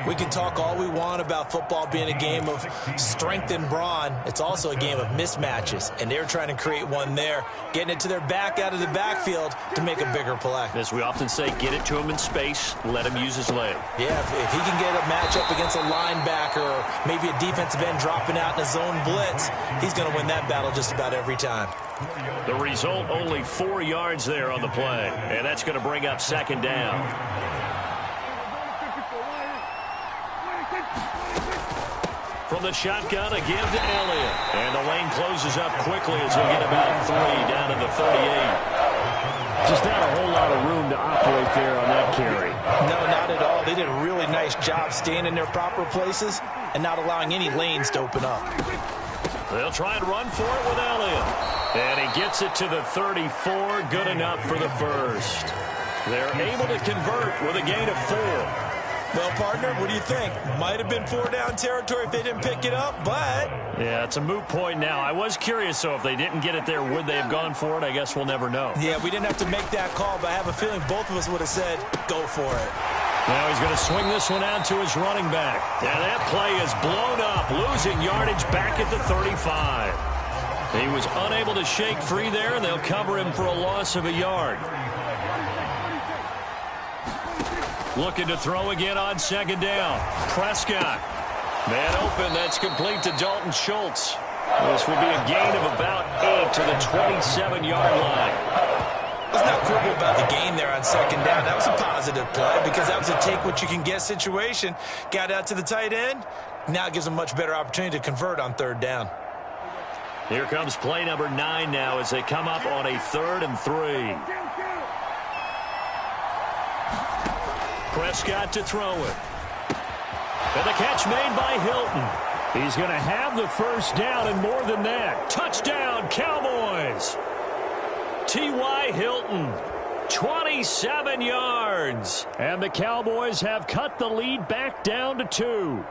D: We can talk all we want about football being a game of strength and brawn. It's also a game of mismatches, and they're trying to create one there, getting it to their back out of the backfield to make a bigger play.
C: As we often say, get it to him in space, let him use his leg.
D: Yeah, if he can get a matchup against a linebacker or maybe a defensive end dropping out in a zone blitz, he's going to win that battle just about every time.
C: The result, only 4 yards there on the play. And that's going to bring up 2nd down. From the shotgun, a give to Elliott. And the lane closes up quickly as he'll get about 3 down to the 38.
F: Just not a whole lot of room to operate there on that carry.
D: No, not at all. They did a really nice job staying in their proper places and not allowing any lanes to open up.
C: They'll try and run for it with Elliott. And he gets it to the 34. Good enough for the 1st. They're able to convert with a gain of 4.
D: Well, partner, what do you think? Might have been 4-down territory if they didn't pick it up, but...
C: Yeah, it's a moot point now. I was curious, so if they didn't get it there, would they have gone for it? I guess we'll never know.
D: Yeah, we didn't have to make that call, but I have a feeling both of us would have said, go for it.
C: Now he's going to swing this one out to his running back. And that play is blown up, losing yardage back at the 35. He was unable to shake free there, and they'll cover him for a loss of a yard. Looking to throw again on 2nd down. Prescott. Man open, that's complete to Dalton Schultz. This will be a gain of about 8 to the 27-yard line.
D: Let's not quibble about the gain there on 2nd down. That was a positive play because that was a take-what-you-can-get situation. Got out to the tight end. Now it gives them a much better opportunity to convert on 3rd down.
C: Here comes play number 9 now as they come up on a 3rd and 3. Prescott to throw it. And the catch made by Hilton. He's going to have the 1st down and more than that. Touchdown, Cowboys. T.Y. Hilton, 27 yards. And the Cowboys have cut the lead back down to 2.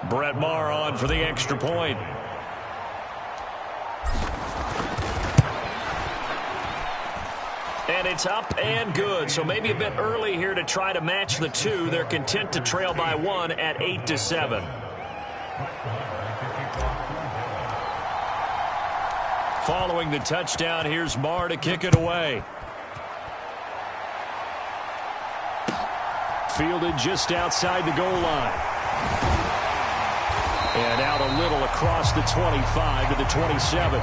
C: Brett Maher on for the extra point. And it's up and good. So maybe a bit early here to try to match the two. They're content to trail by 1 at 8-7. Following the touchdown, here's Marr to kick it away. Fielded just outside the goal line. And out a little across the 25 to the 27.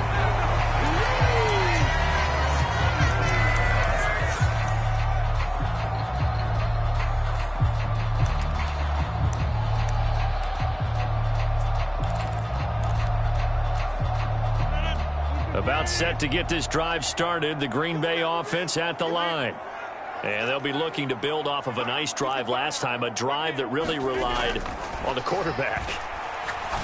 C: About set to get this drive started, the Green Bay offense at the line. And they'll be looking to build off of a nice drive last time, a drive that really relied on the quarterback.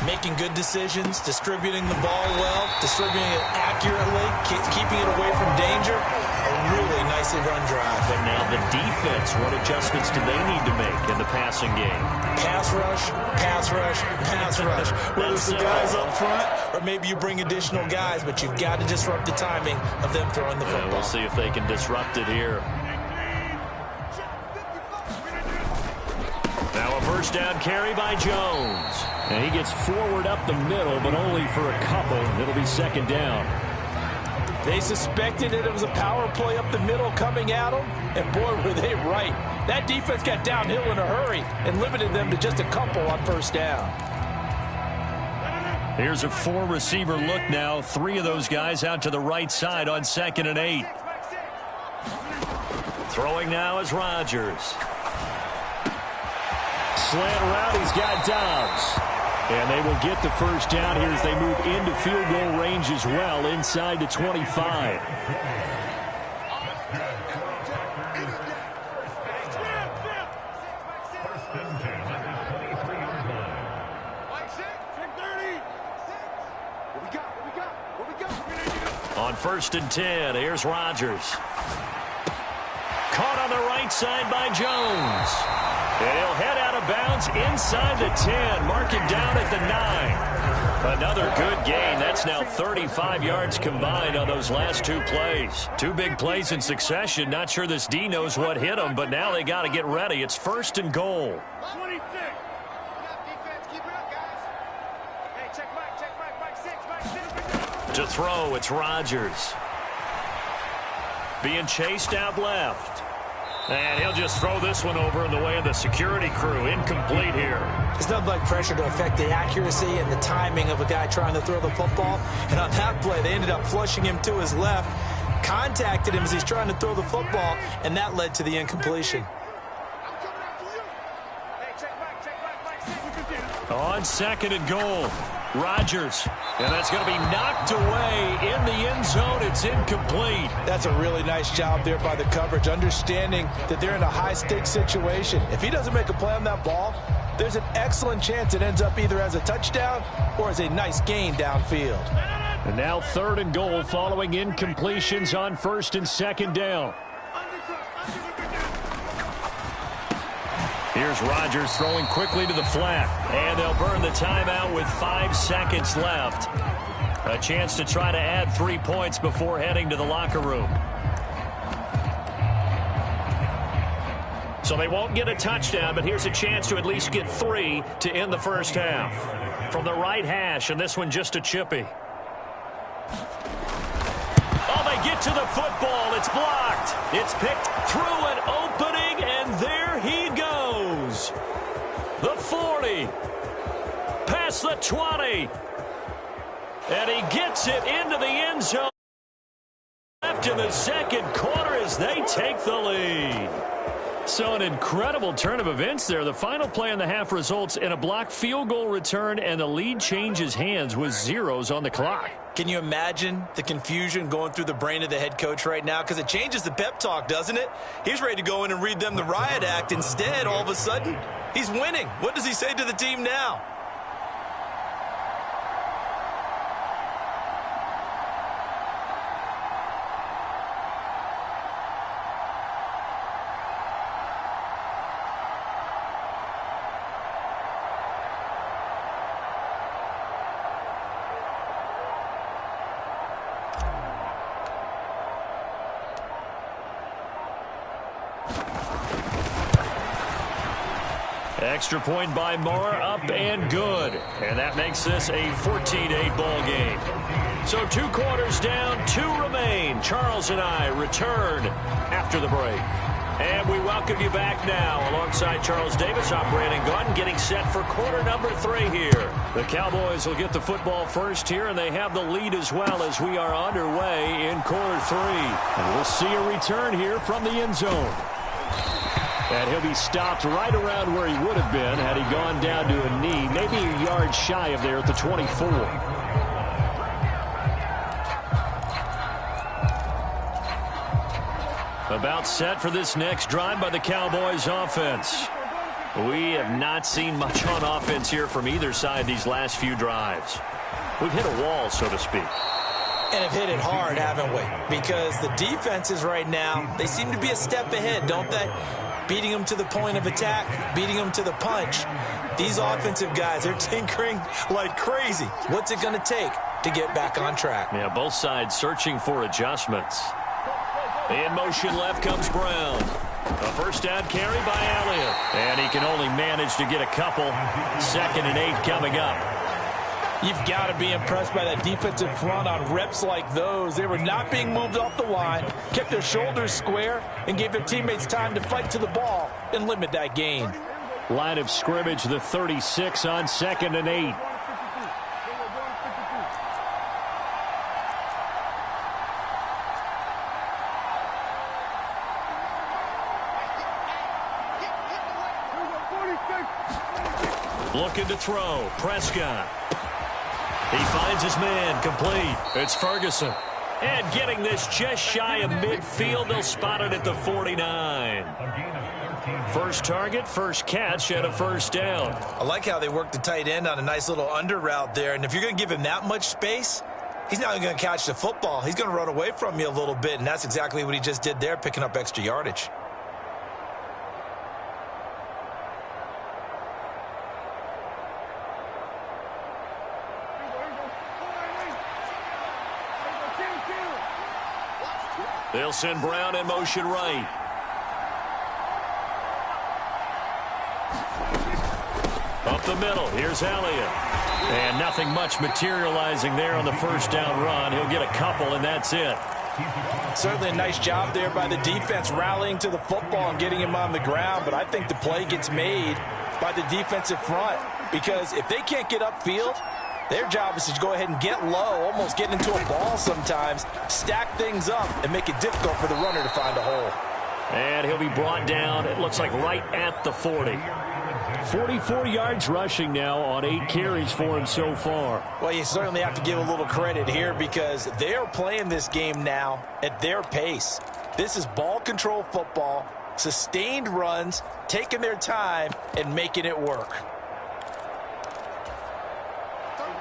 D: Making good decisions, distributing the ball well, distributing it accurately, keeping it away from danger. A really nicely run drive.
C: But now the defense, what adjustments do they need to make in the passing game?
D: Pass rush, pass rush, pass rush. Whether it's the guys up front or maybe you bring additional guys, but you've got to disrupt the timing of them throwing the football.
C: We'll see if they can disrupt it here. Now a first down carry by Jones. And he gets forward up the middle, but only for a couple. It'll be second down.
G: They suspected it was a power play up the middle coming at them, and boy, were they right. That defense got downhill in a hurry and limited them to just a couple on first down.
C: Here's a 4-receiver look now. 3 of those guys out to the right side on 2nd and 8. Throwing now is Rodgers. Slant route, he's got Dobbs. And they will get the first down here as they move into field goal range as well, inside the 25. On 1st and 10, here's Rodgers. Caught on the right side by Jones. And he'll head out of bounds inside the 10. Mark him down at the 9. Another good gain. That's now 35 yards combined on those last 2 plays. 2 big plays in succession. Not sure this D knows what hit him, but now they got to get ready. It's 1st and goal.
E: 26. Keep it up, guys. Hey, check Mike, 6.
C: To throw, it's Rodgers. Being chased out left. And he'll just throw this one over in the way of the security crew. Incomplete here.
D: It's nothing like pressure to affect the accuracy and the timing of a guy trying to throw the football. And on that play, they ended up flushing him to his left, contacted him as he's trying to throw the football, and that led to the incompletion.
C: On 2nd and goal, Rodgers. And that's going to be knocked away in the end zone. It's incomplete.
G: That's a really nice job there by the coverage, understanding that they're in a high-stakes situation. If he doesn't make a play on that ball, there's an excellent chance it ends up either as a touchdown or as a nice gain downfield.
C: And now 3rd and goal following incompletions on 1st and 2nd down. Here's Rodgers throwing quickly to the flat. And they'll burn the timeout with 5 seconds left. A chance to try to add 3 points before heading to the locker room. So they won't get a touchdown, but here's a chance to at least get 3 to end the first half. From the right hash, and this one just a chippy. Oh, they get to the football. It's blocked. It's picked through an opening, and there he goes. The 40. Past the 20. And he gets it into the end zone. Left in the 2nd quarter as they take the lead. So an incredible turn of events there. The final play in the half results in a blocked field goal return, and the lead changes hands with zeros on the clock.
D: Can you imagine the confusion going through the brain of the head coach right now? Because it changes the pep talk, doesn't it? He's ready to go in and read them the riot act. Instead, all of a sudden, he's winning. What does he say to the team now?
C: Extra point by Moore, up and good. And that makes this a 14-8 ball game. So 2 quarters down, 2 remain. Charles and I return after the break. And we welcome you back now. Alongside Charles Davis, I'm Brandon Gaudin, getting set for quarter number 3 here. The Cowboys will get the football first here, and they have the lead as well as we are underway in quarter 3. And we'll see a return here from the end zone. And he'll be stopped right around where he would have been had he gone down to a knee, maybe a yard shy of there at the 24. About set for this next drive by the Cowboys offense. We have not seen much on offense here from either side these last few drives. We've hit a wall, so to speak.
D: And have hit it hard, haven't we? Because the defenses right now, they seem to be a step ahead, don't they? Beating them to the point of attack, beating them to the punch. These offensive guys, they're tinkering like crazy. What's it going to take to get back on track?
C: Yeah, both sides searching for adjustments. In motion left comes Brown. A first down carry by Elliott. And he can only manage to get a couple. 2nd and 8 coming up.
G: You've got to be impressed by that defensive front on reps like those. They were not being moved off the line, kept their shoulders square, and gave their teammates time to fight to the ball and limit that gain.
F: Line of scrimmage, the 36 on 2nd and 8.
C: Looking to throw. Prescott. He finds his man, complete. It's Ferguson. And getting this just shy of midfield, they'll spot it at the 49. First target, first catch, and a first down.
D: I like how they work the tight end on a nice little under route there. And if you're going to give him that much space, he's not going to catch the football. He's going to run away from you a little bit, and that's exactly what he just did there, picking up extra yardage.
C: They'll send Brown in motion right. Up the middle, here's Elliott. And nothing much materializing there on the first down run. He'll get a couple, and that's it.
G: Certainly a nice job there by the defense rallying to the football and getting him on the ground, but I think the play gets made by the defensive front because if they can't get upfield, their job is to go ahead and get low, almost get into a ball sometimes, stack things up, and make it difficult for the runner to find a hole.
C: And he'll be brought down, it looks like right at the 40.
F: 44 yards rushing now on 8 carries for him so far.
G: Well, you certainly have to give a little credit here because they are playing this game now at their pace. This is ball control football, sustained runs, taking their time, and making it work.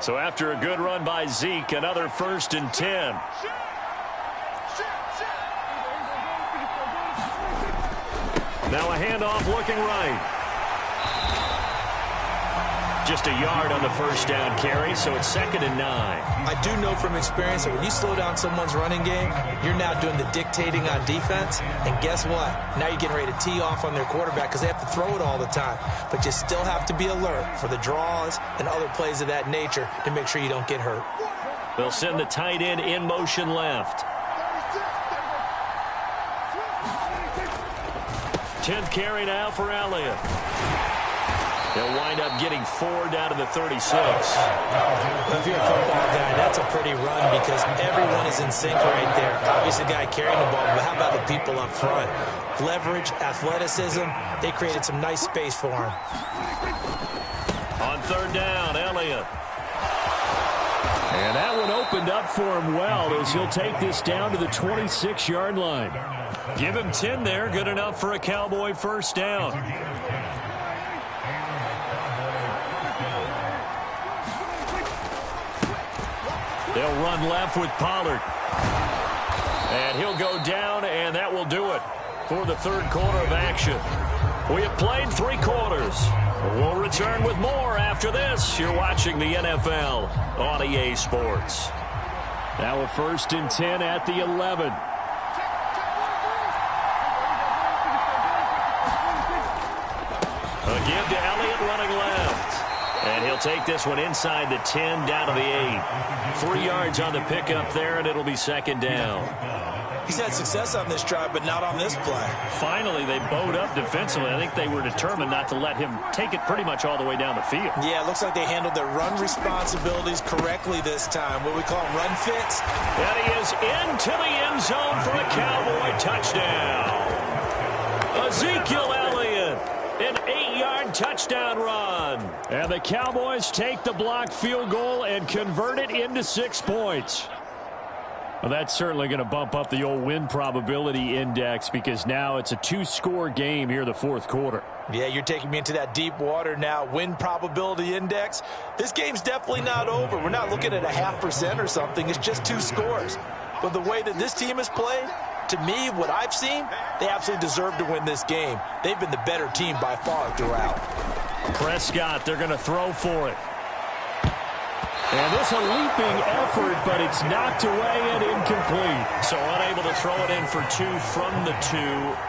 C: So after a good run by Zeke, another 1st and 10. Now a handoff looking right. Just a yard on the first down carry, so it's 2nd and 9.
D: I do know from experience that when you slow down someone's running game, you're now doing the dictating on defense. And guess what? Now you're getting ready to tee off on their quarterback because they have to throw it all the time. But you still have to be alert for the draws and other plays of that nature to make sure you don't get hurt.
C: They'll send the tight end in motion left. 10th carry now for Elliott. They'll wind up getting 4 down to the 36.
D: If you're a football guy, that's a pretty run because everyone is in sync right there. Obviously, the guy carrying the ball, but how about the people up front? Leverage, athleticism, they created some nice space for him.
C: On 3rd down, Elliott.
F: And that one opened up for him well as he'll take this down to the 26-yard line.
C: Give him 10 there, good enough for a Cowboy first down. They'll run left with Pollard. And he'll go down, and that will do it for the 3rd quarter of action. We have played 3 quarters. We'll return with more after this. You're watching the NFL on EA Sports.
F: Now a 1st and 10 at the 11.
C: A give to Elliott running left. And he'll take this one inside the 10, down to the 8. 3 yards on the pickup there, and it'll be second down.
G: He's had success on this drive, but not on this play.
C: Finally, they bowed up defensively. I think they were determined not to let him take it pretty much all the way down the field.
G: Yeah, it looks like they handled their run responsibilities correctly this time. What we call them, run fits.
C: And he is into the end zone for a Cowboy touchdown. Ezekiel Elliott, an 8-yard touchdown run. And the Cowboys take the blocked field goal and convert it into 6 points. Well, that's certainly going to bump up the old win probability index because now it's a 2-score game here in the fourth quarter.
G: Yeah, you're taking me into that deep water now. Win probability index. This game's definitely not over. We're not looking at a 0.5% or something. It's just 2 scores. But the way that this team has played, to me, what I've seen, they absolutely deserve to win this game. They've been the better team by far throughout.
C: Prescott, they're going to throw for it. And this a leaping effort, but it's knocked away and incomplete. So unable to throw it in for 2 from the 2.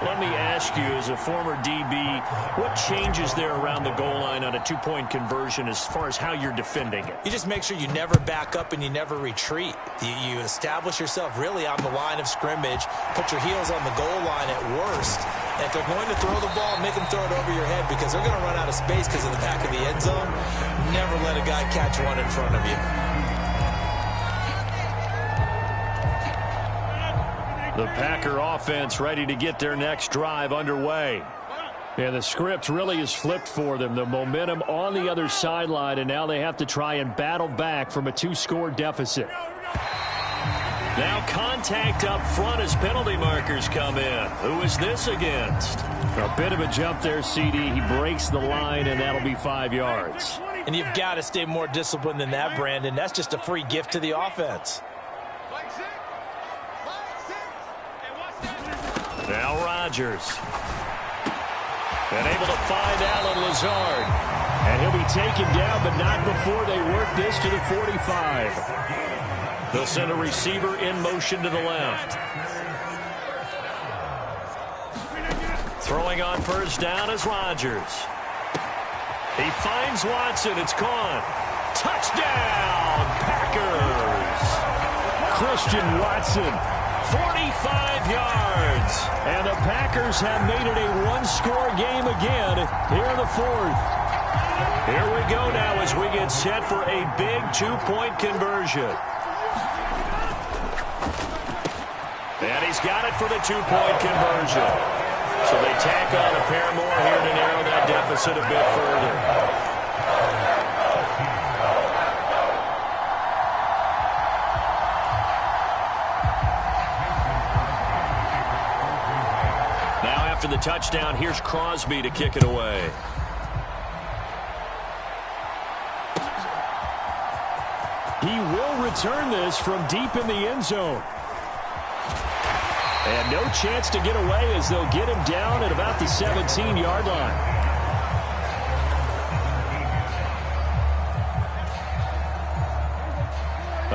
C: Let me ask you, as a former DB, what changes there around the goal line on a 2-point conversion as far as how you're defending it?
G: You just make sure you never back up and you never retreat. You establish yourself really on the line of scrimmage, put your heels on the goal line at worst. And if they're going to throw the ball, make them throw it over your head because they're going to run out of space because of the back of the end zone. Never let a guy catch one in front of you.
C: The Packer offense ready to get their next drive underway. And the script really is flipped for them. The momentum on the other sideline, and now they have to try and battle back from a 2-score deficit. Now contact up front as penalty markers come in. Who is this against? A bit of a jump there, CD. He breaks the line, and that'll be 5 yards.
G: And you've got to stay more disciplined than that, Brandon. That's just a free gift to the offense.
C: Now Rodgers. And able to find Allen Lazard. And he'll be taken down, but not before they work this to the 45. They'll send a receiver in motion to the left. Throwing on first down is Rodgers. He finds Watson. It's gone. Touchdown, Packers. Christian Watson, 45 yards. And the Packers have made it a 1-score game again here in the fourth. Here we go now as we get set for a big 2-point conversion. And he's got it for the 2-point conversion. So they tack on a pair more here to narrow that deficit a bit further. Now after the touchdown, here's Crosby to kick it away. He will return this from deep in the end zone. And no chance to get away as they'll get him down at about the 17-yard line.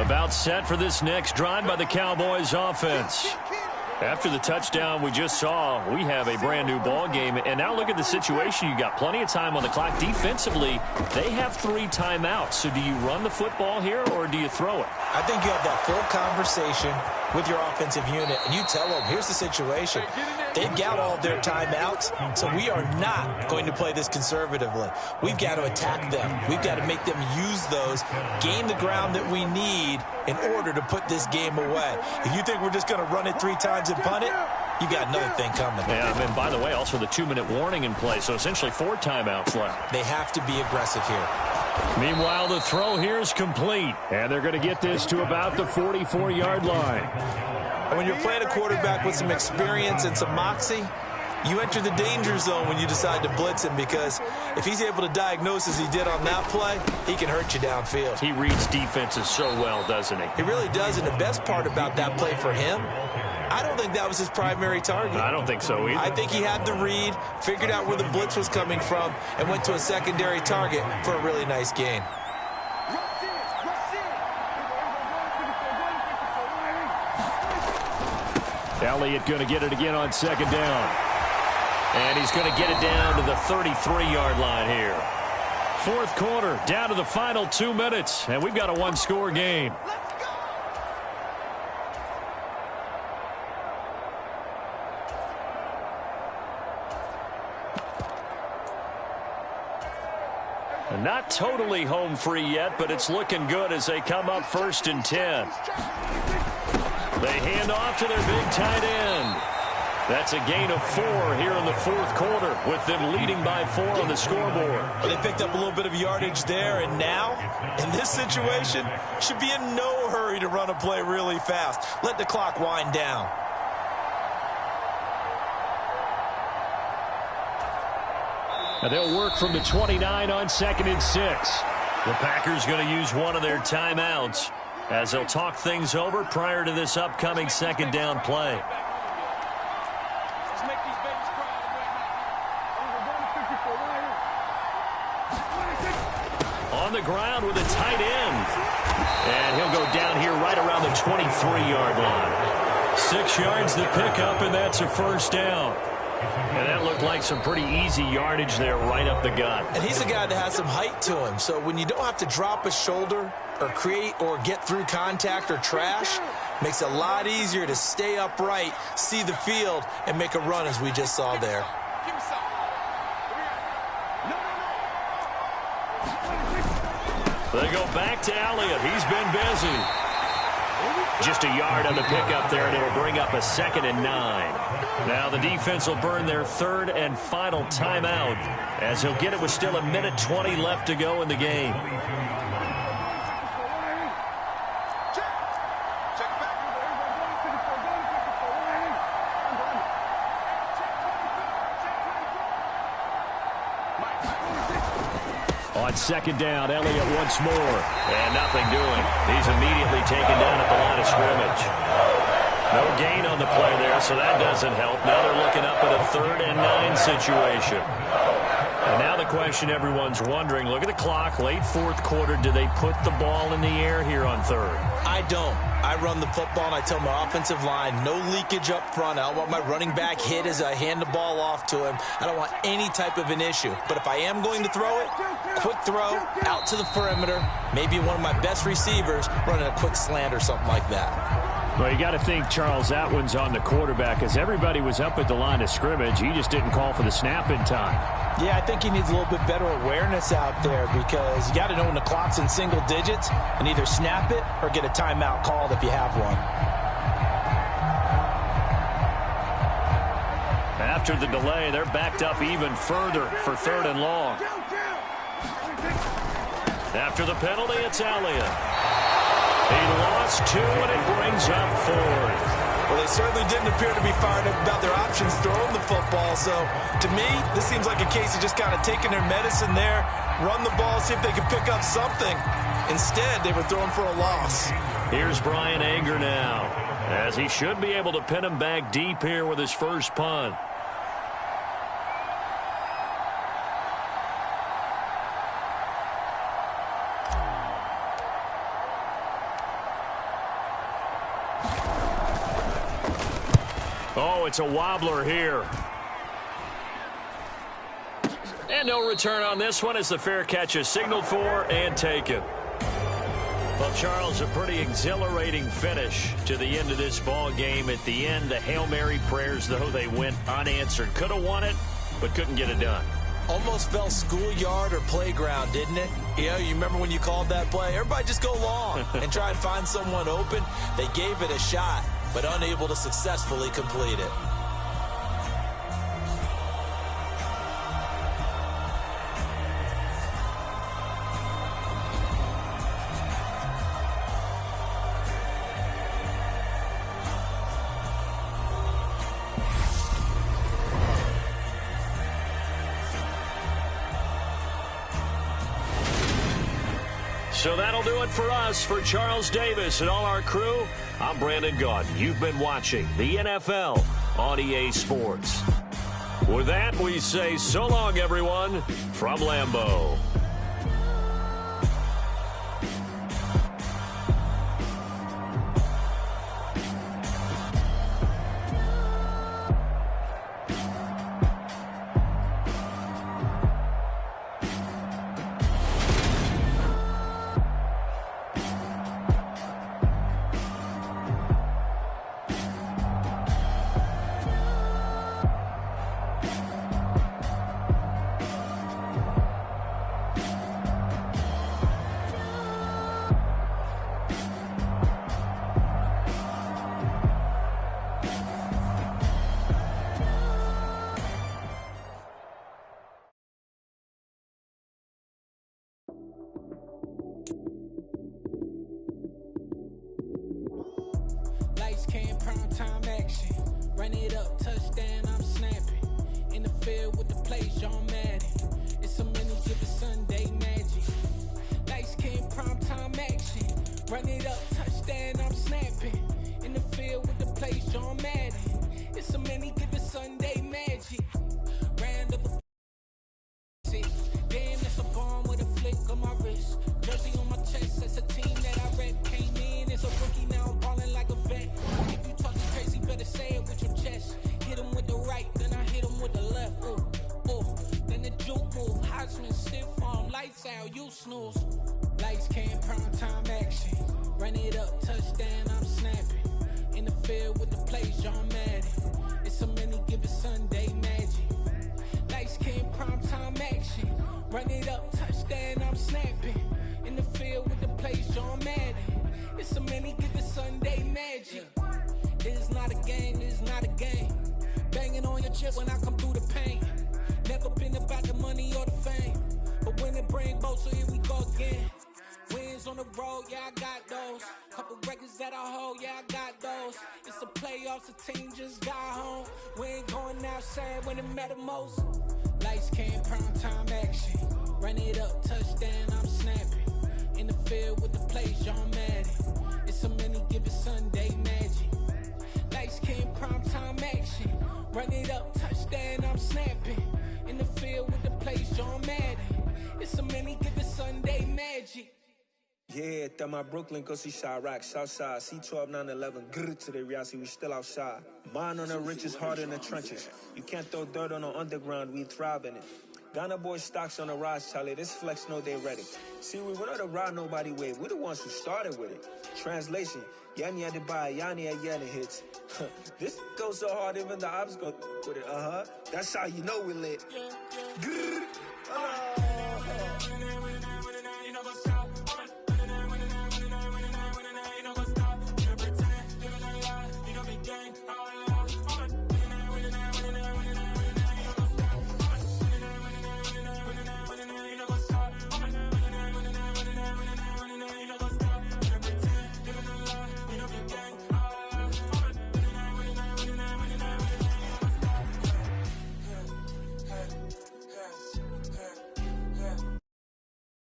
C: About set for this next drive by the Cowboys offense. After the touchdown we just saw, we have a brand new ball game. And now look at the situation. You got plenty of time on the clock. Defensively, they have 3 timeouts. So do you run the football here or do you throw it?
G: I think you have that full conversation with your offensive unit, and you tell them, here's the situation. They've got all of their timeouts, so we are not going to play this conservatively. We've got to attack them. We've got to make them use those, gain the ground that we need in order to put this game away. If you think we're just going to run it 3 times and punt it, you got another thing coming.
C: Yeah, and by the way, also the 2-minute warning in play, so essentially 4 timeouts left.
G: They have to be aggressive here.
C: Meanwhile, the throw here is complete, and they're going to get this to about the 44-yard line.
G: And when you're playing a quarterback with some experience and some moxie, you enter the danger zone when you decide to blitz him, because if he's able to diagnose as he did on that play, he can hurt you downfield.
C: He reads defenses so well, doesn't he?
G: He really does, and the best part about that play for him, I don't think that was his primary target.
C: I don't think so either.
G: I think he had the read, figured out where the blitz was coming from, and went to a secondary target for a really nice gain.
C: Elliott going to get it again on second down. And he's going to get it down to the 33-yard line here. Fourth quarter, down to the final 2 minutes, and we've got a one-score game. And not totally home free yet, but it's looking good as they come up 1st and 10. They hand off to their big tight end. That's a gain of 4 here in the fourth quarter, with them leading by 4 on the scoreboard.
D: Well, they picked up a little bit of yardage there, and now, in this situation, should be in no hurry to run a play really fast. Let the clock wind down.
C: And they'll work from the 29 on 2nd and 6. The Packers going to use one of their timeouts as they'll talk things over prior to this upcoming 2nd down play. On the ground with a tight end. And he'll go down here right around the 23-yard line. 6 yards the pickup, and that's a first down. And that looked like some pretty easy yardage there right up the gut.
D: And he's a guy that has some height to him. So when you don't have to drop a shoulder or create or get through contact or trash, makes it a lot easier to stay upright, see the field, and make a run as we just saw there.
C: They go back to Elliott. He's been busy. Just a yard on the pickup there, and it'll bring up a 2nd and 9. Now the defense will burn their 3rd and final timeout as he'll get it with still 1:20 left to go in the game. On 2nd down, Elliott once more. And nothing doing. He's immediately taken down at the line of scrimmage. No gain on the play there, so that doesn't help. Now they're looking up at a 3rd and 9 situation. And now the question everyone's wondering, look at the clock, late fourth quarter, do they put the ball in the air here on 3rd?
D: I don't. I run the football, and I tell my offensive line, no leakage up front. I don't want my running back hit as I hand the ball off to him. I don't want any type of an issue. But if I am going to throw it, quick throw, out to the perimeter, maybe one of my best receivers running a quick slant or something like that.
F: Well, you got to think, Charles, that one's on the quarterback, as everybody was up at the line of scrimmage. He just didn't call for the snap in time.
G: Yeah, I think he needs a little bit better awareness out there, because you got to know when the clock's in single digits and either snap it or get a timeout called if you have one.
C: After the delay, they're backed up even further for 3rd and long. After the penalty, it's Elliott. He lost 2, and it brings up 4th.
D: Well, they certainly didn't appear to be fired up about their options throwing the football. So, to me, this seems like a case of just kind of taking their medicine there, run the ball, see if they can pick up something. Instead, they were throwing for a loss.
C: Here's Brian Anger now, as he should be able to pin him back deep here with his first punt. Oh, it's a wobbler here. And no return on this one as the fair catch is signaled for and taken. Well, Charles, a pretty exhilarating finish to the end of this ball game. At the end, the Hail Mary prayers, though, they went unanswered. Could have won it, but couldn't get it done.
D: Almost felt schoolyard or playground, didn't it? You know, you remember when you called that play? Everybody just go long and try and find someone open. They gave it a shot, but unable to successfully complete it.
C: So that'll do it for us. For Charles Davis and all our crew, I'm Brandon Gaudin. You've been watching the NFL on EA Sports. With that, we say so long, everyone, from Lambeau.
K: touchdown, I'm snapping. In the field with the plays, John Madden. It's a mini given Sunday magic. Light skin, primetime action. Run it up, touchdown, I'm snapping. In the field with the plays, John Madden. It's a mini given Sunday magic. Round of a damn, that's a bomb with a flick on my wrist. Jersey on my chest, that's a team that I rep. Came in as a rookie, now I'm ballin' like a vet. If you talking crazy, better say it with your chest. Hit him with the right, then I hit him with the left. Ooh, ooh. Then the juke move, Heisman, stiff arm, lights out, you snooze. Lights came, prime time action. Run it up, touchdown, I'm snapping. In the field with the plays, John Madden. It's a mini given Sunday magic. Lights came, prime time action. Run it up, touchdown, I'm snapping. In the field with the plays, John Madden. It's a mini given Sunday magic. It is not a game, it is not a game. Banging on your chip when I come through the pain. Never been about the money or the fame. But when it bring both, so here we go again. Wins on the road, yeah, I got those. Couple records that I hold, yeah, I got those. It's the playoffs, the team just got home. We ain't going outside when it matter most. Lights came, prime time action. Run it up, touchdown, I'm snapping. In the field with the plays, John Madden. It's a mini given Sunday magic. Lights came, prime time action. Run it up, touchdown, I'm snapping. In the field with the plays, John Madden. It's a mini given Sunday magic.
L: Yeah, that my Brooklyn, go see Chirac, Southside, C12, 911, grrr to the reality, we still outside. Mine on the riches, hard in the trenches. You can't throw dirt on the underground, we thrive in it. Ghana boys stocks on the rise, Charlie, this flex know they ready. See, we were not the ride nobody with, we the ones who started with it. Translation, Yanni had to buy, Yanni had Yanni hits. This goes so hard, even the ops go with it, That's how you know we lit. Grrr.